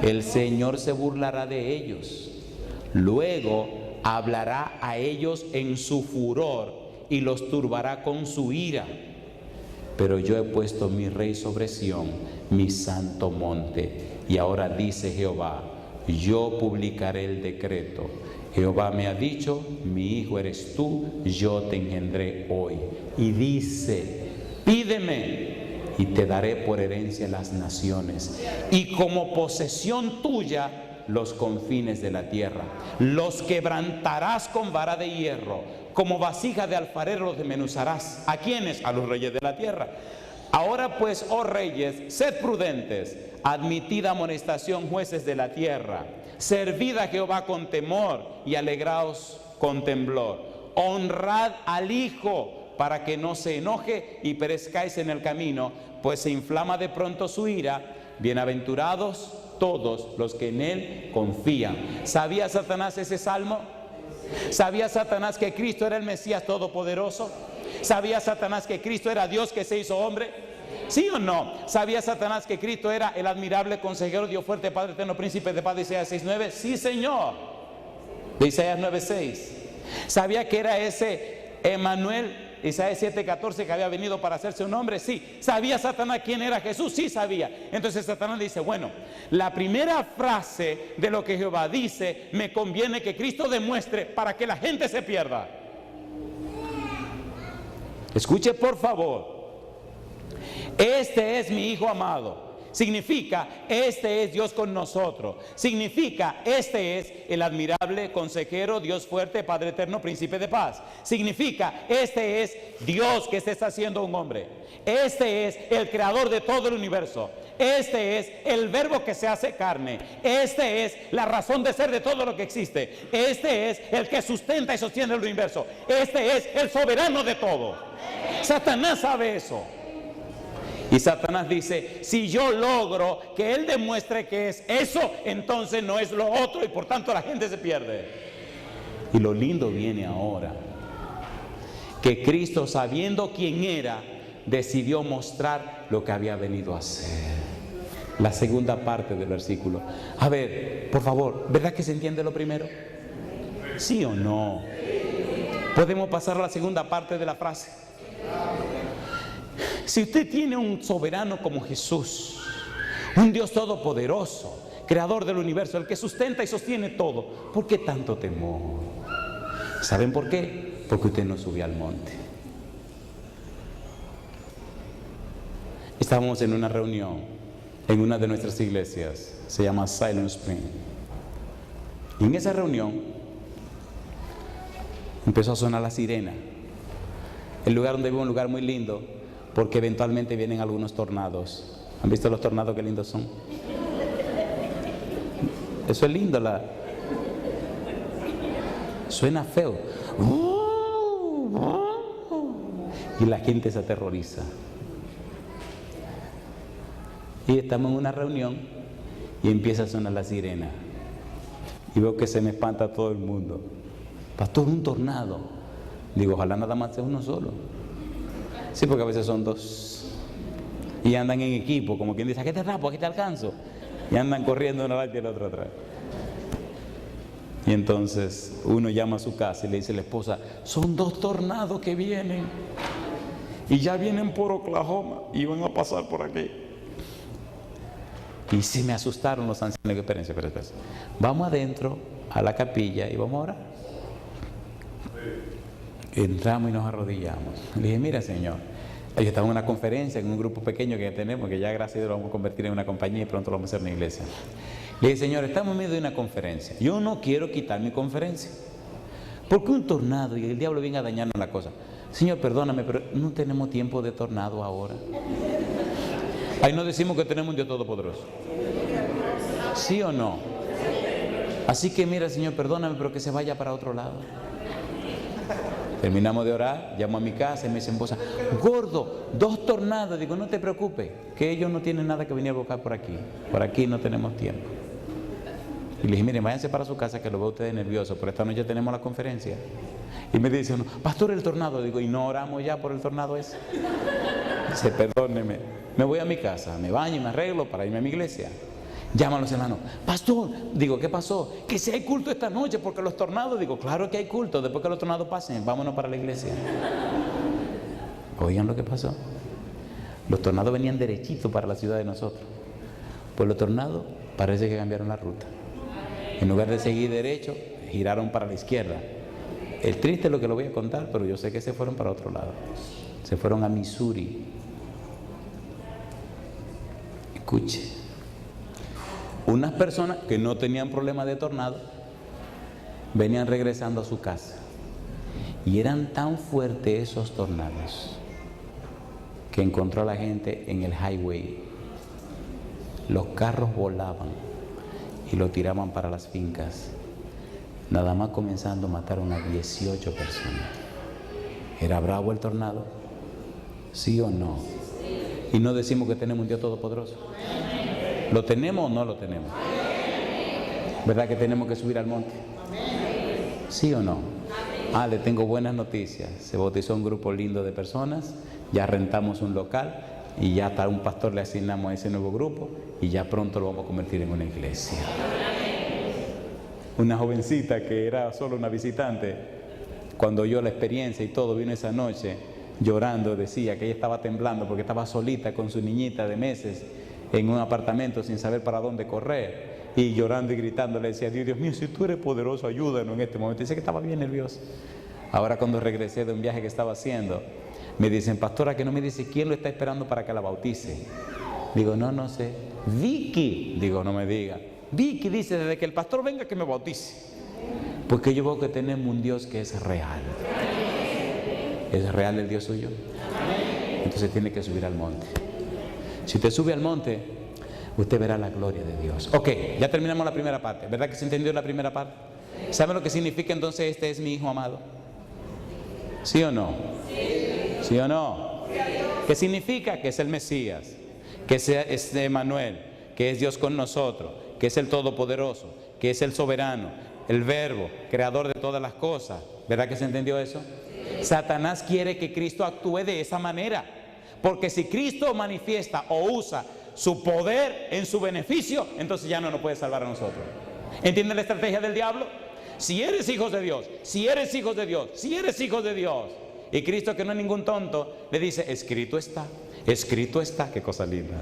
el Señor se burlará de ellos, luego hablará a ellos en su furor y los turbará con su ira. Pero yo he puesto mi rey sobre Sión, mi santo monte. Y ahora dice Jehová: yo publicaré el decreto. Jehová me ha dicho: mi hijo eres tú, yo te engendré hoy. Y dice: pídeme y te daré por herencia las naciones, y como posesión tuya los confines de la tierra. Los quebrantarás con vara de hierro, como vasija de alfarero los desmenuzarás. ¿A quiénes? A los reyes de la tierra. Ahora pues, oh reyes, sed prudentes, admitid amonestación, jueces de la tierra. Servid a Jehová con temor y alegraos con temblor. Honrad al Hijo para que no se enoje y perezcáis en el camino, pues se inflama de pronto su ira. Bienaventurados todos los que en él confían. ¿Sabía Satanás ese salmo? ¿Sabía Satanás que Cristo era el Mesías todopoderoso? ¿Sabía Satanás que Cristo era Dios que se hizo hombre? ¿Sí o no? ¿Sabía Satanás que Cristo era el admirable consejero, Dios fuerte, Padre eterno, príncipe de paz, de Isaías 6:9? Sí, Señor, de Isaías 9:6. ¿Sabía que era ese Emmanuel, Isaías 7:14, que había venido para hacerse un hombre? Sí. ¿Sabía Satanás quién era Jesús? Sí sabía. Entonces Satanás dice: bueno, la primera frase de lo que Jehová dice me conviene que Cristo demuestre para que la gente se pierda. Escuche por favor: este es mi Hijo amado. Significa, este es Dios con nosotros. Significa, este es el admirable consejero, Dios fuerte, Padre eterno, príncipe de paz. Significa, este es Dios que se está haciendo un hombre. Este es el creador de todo el universo. Este es el verbo que se hace carne. Este es la razón de ser de todo lo que existe. Este es el que sustenta y sostiene el universo. Este es el soberano de todo. Satanás sabe eso. Y Satanás dice, si yo logro que él demuestre que es eso, entonces no es lo otro y por tanto la gente se pierde. Y lo lindo viene ahora, que Cristo, sabiendo quién era, decidió mostrar lo que había venido a hacer. La segunda parte del versículo. A ver, por favor, ¿verdad que se entiende lo primero? ¿Sí o no? ¿Podemos pasar a la segunda parte de la frase? Si usted tiene un soberano como Jesús, un Dios todopoderoso, creador del universo, el que sustenta y sostiene todo, ¿por qué tanto temor? ¿Saben por qué? Porque usted no subió al monte. Estábamos en una reunión en una de nuestras iglesias, se llama Silent Spring. Y en esa reunión empezó a sonar la sirena. El lugar donde vivo es un lugar muy lindo, porque eventualmente vienen algunos tornados. ¿Han visto los tornados qué lindos son? Eso es lindo, suena feo. Y la gente se aterroriza. Y estamos en una reunión y empieza a sonar la sirena. Y veo que se me espanta todo el mundo. Pastor, un tornado. Digo, ojalá nada más sea uno solo. Sí, porque a veces son dos. Y andan en equipo, como quien dice, aquí te rapo, aquí te alcanzo. Y andan corriendo una parte y el otro atrás. Y entonces uno llama a su casa y le dice a la esposa, son 2 tornados que vienen. Y ya vienen por Oklahoma y van a pasar por aquí. Y sí me asustaron los ancianos. Espérense. Vamos adentro a la capilla y vamos a orar. Entramos y nos arrodillamos. Le dije, mira, Señor, yo estaba en una conferencia, en un grupo pequeño que tenemos, que ya gracias a Dios lo vamos a convertir en una compañía y pronto lo vamos a hacer en una iglesia. Le dije, Señor, estamos en medio de una conferencia. Yo no quiero quitar mi conferencia. Porque un tornado y el diablo viene a dañarnos la cosa. Señor, perdóname, pero no tenemos tiempo de tornado ahora. Ahí no decimos que tenemos un Dios todopoderoso. ¿Sí o no? Así que mira, Señor, perdóname, pero que se vaya para otro lado. Terminamos de orar, llamo a mi casa y me dice esposa, gordo, 2 tornados. Digo, no te preocupes, que ellos no tienen nada que venir a buscar por aquí no tenemos tiempo. Y le dije, miren, váyanse para su casa que lo veo ustedes nerviosos, pero esta noche tenemos la conferencia. Y me dice uno, pastor, el tornado. Digo, ¿y no oramos ya por el tornado ese? Dice, perdóneme, me voy a mi casa, me baño y me arreglo para irme a mi iglesia. Llaman a los hermanos, pastor, digo, ¿qué pasó? Que si hay culto esta noche, porque los tornados, digo, claro que hay culto, después que los tornados pasen, vámonos para la iglesia. Oigan lo que pasó. Los tornados venían derechitos para la ciudad de nosotros. Pues los tornados parece que cambiaron la ruta. En lugar de seguir derecho, giraron para la izquierda. El triste es lo que lo voy a contar, pero yo sé que se fueron para otro lado. Se fueron a Missouri. Escuche. Unas personas que no tenían problema de tornado venían regresando a su casa y eran tan fuertes esos tornados que encontró a la gente en el highway. Los carros volaban y lo tiraban para las fincas, nada más comenzando a matar a unas 18 personas. ¿Era bravo el tornado? ¿Sí o no? Y no decimos que tenemos un Dios todopoderoso. ¿Lo tenemos o no lo tenemos? ¿Verdad que tenemos que subir al monte? ¿Sí o no? Le tengo buenas noticias. Se bautizó un grupo lindo de personas, ya rentamos un local y ya a un pastor le asignamos a ese nuevo grupo y ya pronto lo vamos a convertir en una iglesia. Una jovencita que era solo una visitante, cuando oyó la experiencia y todo, vino esa noche llorando, decía que ella estaba temblando porque estaba solita con su niñita de meses en un apartamento sin saber para dónde correr, y llorando y gritando le decía, Dios mío, si tú eres poderoso, ayúdanos en este momento. Dice que estaba bien nervioso. Ahora cuando regresé de un viaje que estaba haciendo, me dicen, pastora, que no me dice quién lo está esperando para que la bautice. Digo, no sé. Vicky. Digo, no me diga. Vicky dice, desde que el pastor venga que me bautice. Porque yo veo que tenemos un Dios que es real. ¿Es real el Dios suyo? Entonces tiene que subir al monte. Si usted sube al monte, usted verá la gloria de Dios. Ok, ya terminamos la primera parte. ¿Verdad que se entendió la primera parte? ¿Saben lo que significa entonces este es mi hijo amado? ¿Sí o no? ¿Sí o no? ¿Qué significa? Que es el Mesías, que es Emmanuel, que es Dios con nosotros, que es el Todopoderoso, que es el soberano, el Verbo, creador de todas las cosas. ¿Verdad que se entendió eso? Satanás quiere que Cristo actúe de esa manera, porque si Cristo manifiesta o usa su poder en su beneficio, entonces ya no nos puede salvar a nosotros. ¿Entienden la estrategia del diablo? Si eres hijos de Dios, si eres hijos de Dios, si eres hijos de Dios, y Cristo, que no es ningún tonto, le dice, escrito está, qué cosa linda.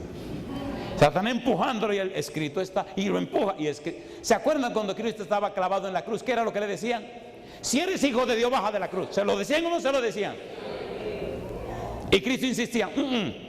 Satanás empujándolo y el escrito está, y lo empuja. ¿Se acuerdan cuando Cristo estaba clavado en la cruz? ¿Qué era lo que le decían? Si eres hijo de Dios, baja de la cruz. ¿Se lo decían o no se lo decían? Y Cristo insistía,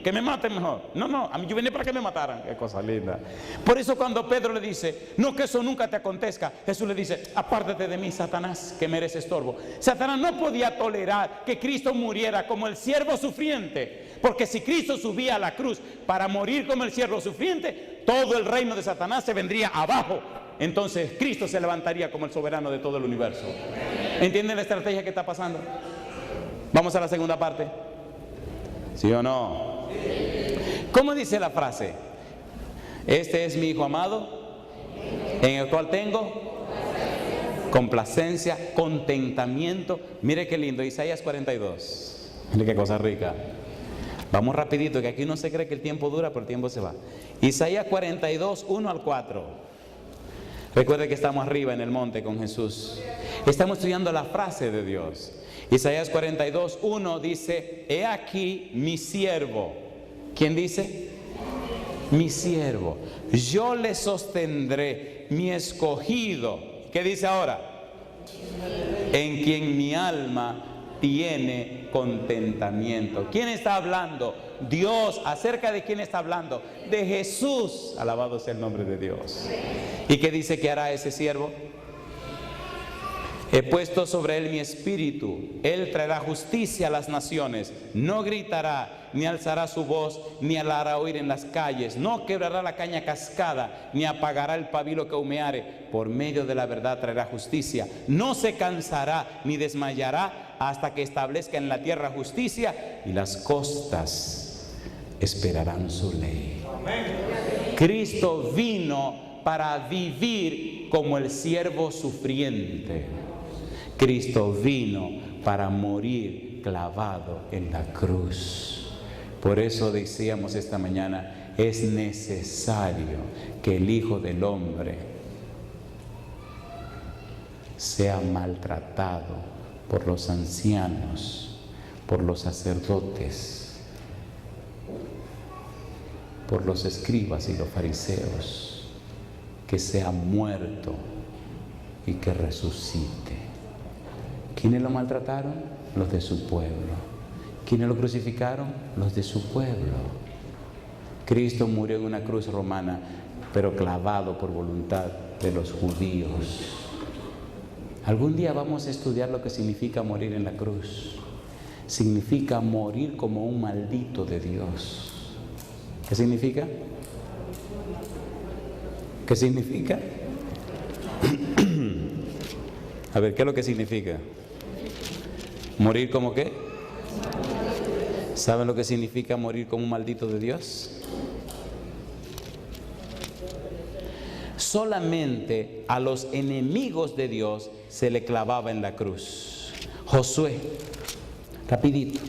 que me maten mejor. No, a mí yo vine para que me mataran. Qué cosa linda. Por eso cuando Pedro le dice, no, que eso nunca te acontezca, Jesús le dice, apártate de mí, Satanás, que me eres estorbo. Satanás no podía tolerar que Cristo muriera como el siervo sufriente, porque si Cristo subía a la cruz para morir como el siervo sufriente, todo el reino de Satanás se vendría abajo. Entonces Cristo se levantaría como el soberano de todo el universo. ¿Entienden la estrategia que está pasando? Vamos a la segunda parte. ¿Sí o no? ¿Cómo dice la frase? Este es mi Hijo amado, en el cual tengo complacencia, contentamiento. Mire qué lindo, Isaías 42. Mire qué cosa rica. Vamos rapidito, que aquí no se cree que el tiempo dura, pero el tiempo se va. Isaías 42, 1 al 4. Recuerde que estamos arriba en el monte con Jesús. Estamos estudiando la frase de Dios. Isaías 42, 1 dice, he aquí mi siervo. ¿Quién dice? Mi siervo. Yo le sostendré, mi escogido. ¿Qué dice ahora? En quien mi alma tiene contentamiento. ¿Quién está hablando? Dios. ¿Acerca de quién está hablando? De Jesús. Alabado sea el nombre de Dios. ¿Y qué dice que hará ese siervo? He puesto sobre él mi espíritu, él traerá justicia a las naciones, no gritará, ni alzará su voz, ni la hará oír en las calles, no quebrará la caña cascada, ni apagará el pabilo que humeare, por medio de la verdad traerá justicia, no se cansará, ni desmayará, hasta que establezca en la tierra justicia, y las costas esperarán su ley. Cristo vino para vivir como el siervo sufriente. Cristo vino para morir clavado en la cruz. Por eso decíamos esta mañana, es necesario que el Hijo del Hombre sea maltratado por los ancianos, por los sacerdotes, por los escribas y los fariseos, que sea muerto y que resucite. ¿Quiénes lo maltrataron? Los de su pueblo. ¿Quiénes lo crucificaron? Los de su pueblo. Cristo murió en una cruz romana, pero clavado por voluntad de los judíos. Algún día vamos a estudiar lo que significa morir en la cruz. Significa morir como un maldito de Dios. ¿Qué significa? ¿Qué significa? A ver, ¿qué es lo que significa? ¿Morir como qué? ¿Saben lo que significa morir como un maldito de Dios? Solamente a los enemigos de Dios se le clavaba en la cruz. Josué, rapidito.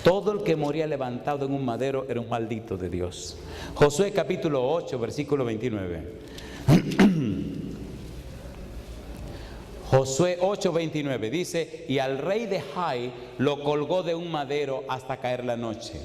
Todo el que moría levantado en un madero era un maldito de Dios. Josué capítulo 8, versículo 29. Josué 8:29 dice, y al rey de Jai lo colgó de un madero hasta caer la noche.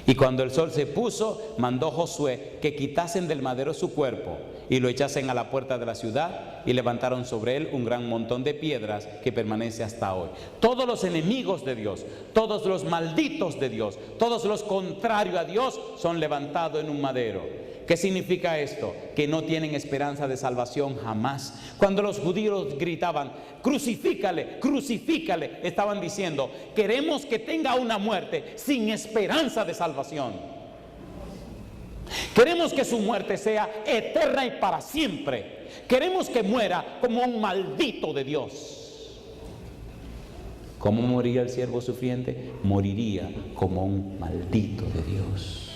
Y cuando el sol se puso, mandó Josué que quitasen del madero su cuerpo y lo echasen a la puerta de la ciudad, y levantaron sobre él un gran montón de piedras que permanece hasta hoy. Todos los enemigos de Dios, todos los malditos de Dios, todos los contrarios a Dios son levantados en un madero. ¿Qué significa esto? Que no tienen esperanza de salvación jamás. Cuando los judíos gritaban, crucifícale, crucifícale, estaban diciendo, queremos que tenga una muerte sin esperanza de salvación. Queremos que su muerte sea eterna y para siempre. Queremos que muera como un maldito de Dios. ¿Cómo moriría el siervo sufriente? Moriría como un maldito de Dios.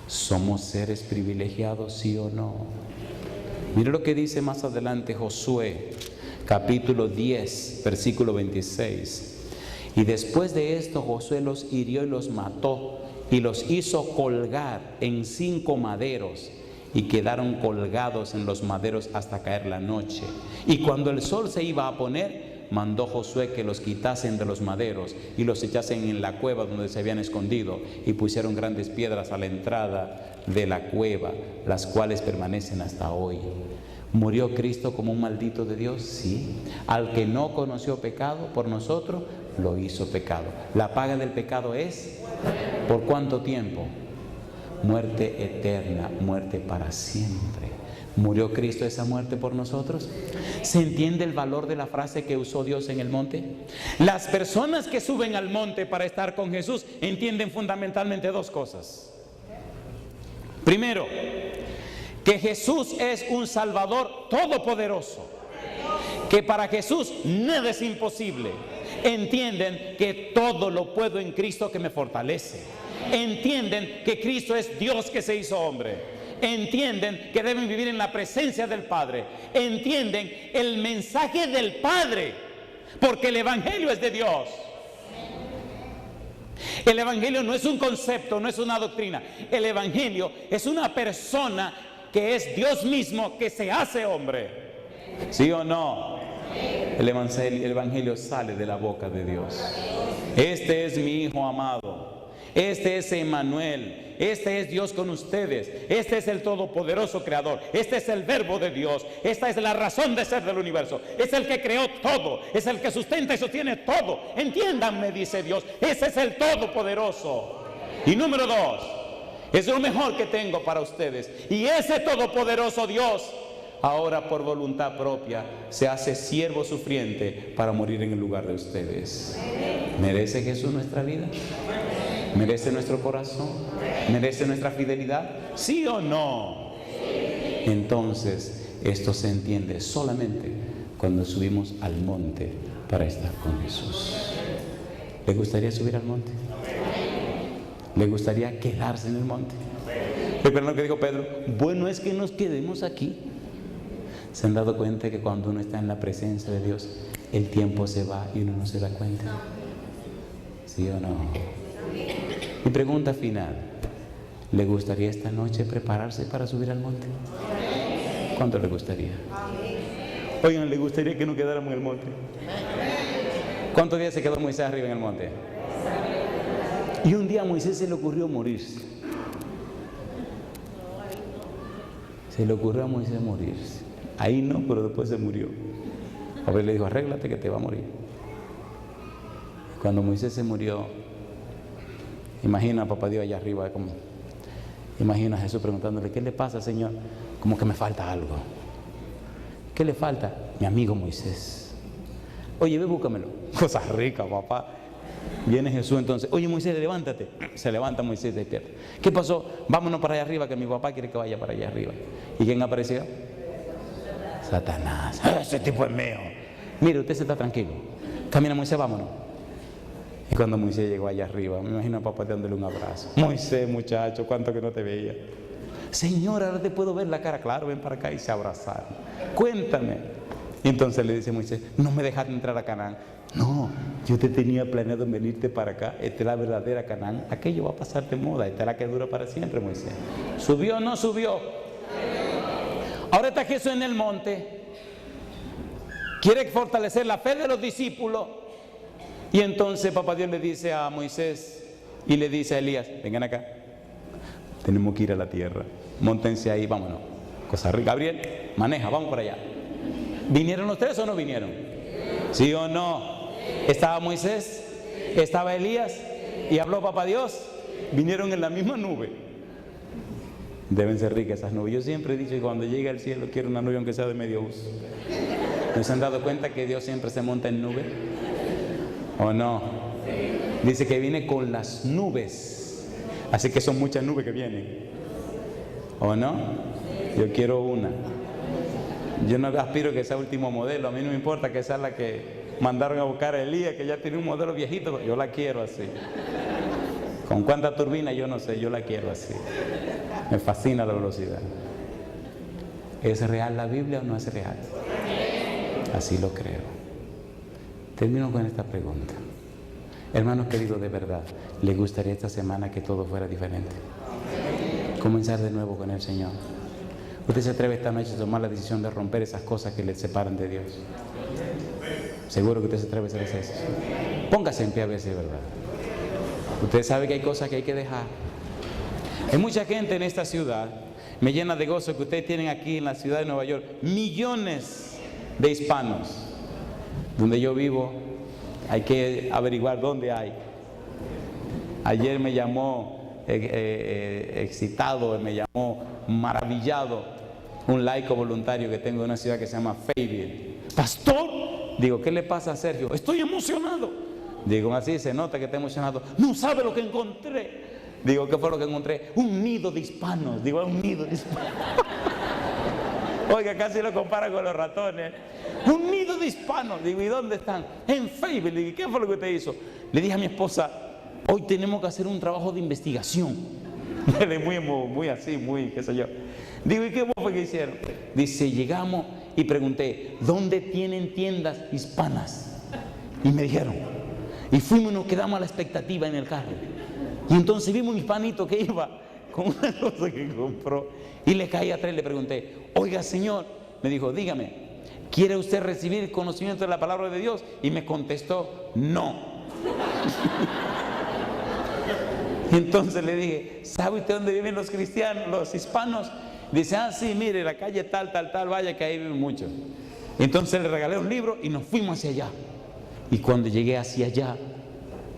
¿Somos seres privilegiados, sí o no? Mire lo que dice más adelante Josué, capítulo 10, versículo 26. Y después de esto Josué los hirió y los mató y los hizo colgar en 5 maderos y quedaron colgados en los maderos hasta caer la noche. Y cuando el sol se iba a poner, mandó Josué que los quitasen de los maderos y los echasen en la cueva donde se habían escondido, y pusieron grandes piedras a la entrada de la cueva, las cuales permanecen hasta hoy. ¿Murió Cristo como un maldito de Dios? Sí. Al que no conoció pecado, por nosotros lo hizo pecado. La paga del pecado es, ¿por cuánto tiempo? Muerte eterna, muerte para siempre. ¿Murió Cristo esa muerte por nosotros? ¿Se entiende el valor de la frase que usó Dios en el monte? Las personas que suben al monte para estar con Jesús entienden fundamentalmente 2 cosas. Primero, que Jesús es un Salvador todopoderoso, que para Jesús nada es imposible. Entienden que todo lo puedo en Cristo que me fortalece. Entienden que Cristo es Dios que se hizo hombre. Entienden que deben vivir en la presencia del Padre. Entienden el mensaje del Padre, porque el Evangelio es de Dios. El Evangelio no es un concepto, no es una doctrina. El Evangelio es una persona que es Dios mismo, que se hace hombre. ¿Sí o no? El Evangelio sale de la boca de Dios. Este es mi Hijo amado. Este es Emmanuel, este es Dios con ustedes, este es el todopoderoso creador, este es el verbo de Dios, esta es la razón de ser del universo, es el que creó todo, es el que sustenta y sostiene todo. Entiéndanme, dice Dios, ese es el todopoderoso. Y número 2, es lo mejor que tengo para ustedes. Y ese todopoderoso Dios, ahora por voluntad propia, se hace siervo sufriente para morir en el lugar de ustedes. ¿Merece Jesús nuestra vida? ¿Merece nuestro corazón? ¿Merece nuestra fidelidad? ¿Sí o no? Entonces, esto se entiende solamente cuando subimos al monte para estar con Jesús. ¿Le gustaría subir al monte? ¿Le gustaría quedarse en el monte? ¿Recuerdan lo que dijo Pedro? Bueno, es que nos quedemos aquí. ¿Se han dado cuenta que cuando uno está en la presencia de Dios, el tiempo se va y uno no se da cuenta? ¿Sí o no? Mi pregunta final: ¿le gustaría esta noche prepararse para subir al monte? ¿Cuánto le gustaría? Oigan, ¿le gustaría que nos quedáramos en el monte? ¿Cuántos días se quedó Moisés arriba en el monte? Y un día a Moisés se le ocurrió morirse. Se le ocurrió a Moisés morirse. Ahí no, pero después se murió. A ver, le dijo: arréglate que te va a morir. Cuando Moisés se murió, imagina a papá Dios allá arriba, imagina a Jesús preguntándole: ¿qué le pasa, Señor? Como que me falta algo. ¿Qué le falta? Mi amigo Moisés. Oye, ve, búscamelo. Cosa rica, papá. Viene Jesús entonces: oye, Moisés, levántate. Se levanta Moisés, despierta. ¿Qué pasó? Vámonos para allá arriba, que mi papá quiere que vaya para allá arriba. ¿Y quién apareció? Satanás. Ese tipo es mío. Mire, usted se está tranquilo. Camina, Moisés, vámonos. Y cuando Moisés llegó allá arriba, me imagino a papá dándole un abrazo. Moisés, muchacho, cuánto que no te veía. Señor, ahora te puedo ver la cara. Claro, ven para acá. Y se abrazaron. Cuéntame. Y entonces le dice Moisés: no me dejaste entrar a Canaán. No, yo te tenía planeado venirte para acá. Esta es la verdadera Canaán. Aquello va a pasar de moda. Esta es la que dura para siempre, Moisés. ¿Subió o no subió? Ahora está Jesús en el monte. Quiere fortalecer la fe de los discípulos. Y entonces papá Dios le dice a Moisés y le dice a Elías: vengan acá, tenemos que ir a la tierra, móntense ahí, vámonos. Cosa rica. Gabriel, maneja, vamos para allá. ¿Vinieron los 3 o no vinieron? ¿Sí o no? Estaba Moisés, estaba Elías y habló papá Dios. Vinieron en la misma nube. Deben ser ricas esas nubes. Yo siempre he dicho que cuando llegue al cielo quiero una nube aunque sea de medio uso. ¿No se han dado cuenta que Dios siempre se monta en nube? ¿O no? Dice que viene con las nubes. Así que son muchas nubes que vienen. ¿O no? Yo quiero una. Yo no aspiro que sea último modelo. A mí no me importa que sea la que mandaron a buscar a Elías, que ya tiene un modelo viejito. Yo la quiero así. ¿Con cuánta turbina? Yo no sé, yo la quiero así. Me fascina la velocidad. ¿Es real la Biblia o no es real? Así lo creo. Termino con esta pregunta. Hermanos queridos, de verdad, ¿les gustaría esta semana que todo fuera diferente? Comenzar de nuevo con el Señor. ¿Usted se atreve esta noche a tomar la decisión de romper esas cosas que le separan de Dios? Seguro que usted se atreve a hacer eso. Póngase en pie a veces, ¿verdad? Usted sabe que hay cosas que hay que dejar. Hay mucha gente en esta ciudad. Me llena de gozo que ustedes tienen aquí en la ciudad de Nueva York millones de hispanos. Donde yo vivo, hay que averiguar dónde hay. Ayer me llamó excitado, me llamó maravillado un laico voluntario que tengo en una ciudad que se llama Fayetteville. Pastor, digo, ¿qué le pasa a Sergio? Estoy emocionado. Digo, así se nota que está emocionado. No sabe lo que encontré. Digo, ¿qué fue lo que encontré? Un nido de hispanos. Digo, un nido de hispanos. Oiga, casi lo compara con los ratones. Un nido de hispanos. Digo, ¿y dónde están? En Fayetteville. Digo, ¿qué fue lo que usted hizo? Le dije a mi esposa, hoy tenemos que hacer un trabajo de investigación. Muy así, muy, qué sé yo. Digo, ¿y qué fue que hicieron? Dice, llegamos y pregunté, ¿dónde tienen tiendas hispanas? Y me dijeron. Y fuimos y nos quedamos a la expectativa en el carro. Y entonces vimos un hispanito que iba con una cosa que compró. Y le caí atrás y le pregunté, oiga señor, me dijo, dígame, ¿quiere usted recibir conocimiento de la palabra de Dios? Y me contestó, no. Entonces le dije, ¿sabe usted dónde viven los cristianos, los hispanos? Dice, sí, mire, la calle tal, vaya que ahí viven muchos. Entonces le regalé un libro y nos fuimos hacia allá. Y cuando llegué hacia allá,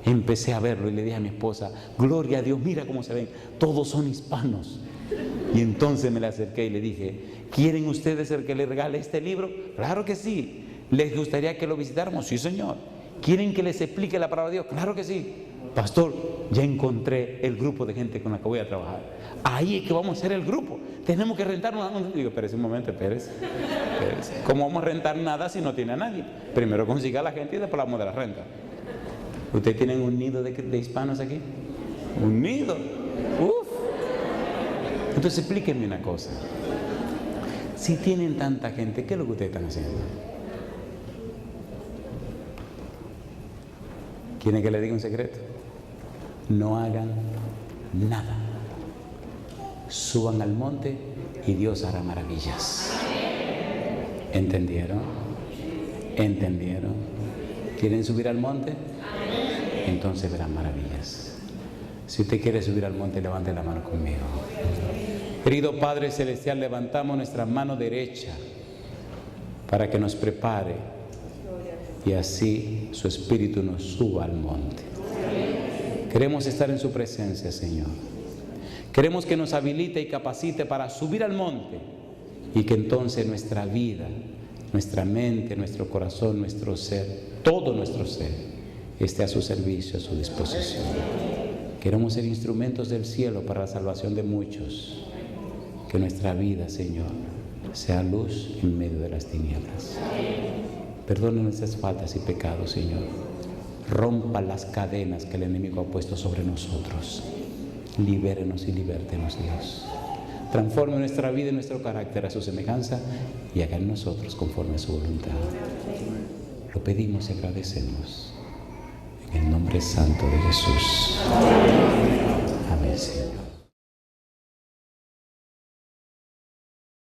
empecé a verlo y le dije a mi esposa, gloria a Dios, mira cómo se ven, todos son hispanos. Y entonces me le acerqué y le dije, ¿quieren ustedes el que les regale este libro? Claro que sí. ¿Les gustaría que lo visitáramos? Sí, señor. ¿Quieren que les explique la palabra de Dios? Claro que sí. Pastor, ya encontré el grupo de gente con la que voy a trabajar. Ahí es que vamos a hacer el grupo. Tenemos que rentar una... Digo, espérese un momento, espérese. ¿Cómo vamos a rentar nada si no tiene a nadie? Primero consiga a la gente y después hablamos de la renta. ¿Ustedes tienen un nido de hispanos aquí? ¿Un nido? ¡Uf! Entonces explíquenme una cosa. Si tienen tanta gente, ¿qué es lo que ustedes están haciendo? ¿Quieren que les diga un secreto? No hagan nada. Suban al monte y Dios hará maravillas. ¿Entendieron? ¿Entendieron? ¿Quieren subir al monte? Entonces verán maravillas. Si usted quiere subir al monte, levante la mano conmigo. Querido Padre Celestial, levantamos nuestra mano derecha para que nos prepare y así su espíritu nos suba al monte. Queremos estar en su presencia, Señor. Queremos que nos habilite y capacite para subir al monte y que entonces nuestra vida, nuestra mente, nuestro corazón, nuestro ser, todo nuestro ser esté a su servicio, a su disposición. Queremos ser instrumentos del cielo para la salvación de muchos. Que nuestra vida, Señor, sea luz en medio de las tinieblas. Perdone nuestras faltas y pecados, Señor. Rompa las cadenas que el enemigo ha puesto sobre nosotros. Libérenos y libértenos, Dios. Transforme nuestra vida y nuestro carácter a su semejanza y haga en nosotros conforme a su voluntad. Lo pedimos y agradecemos. En el nombre santo de Jesús. Amén, Señor.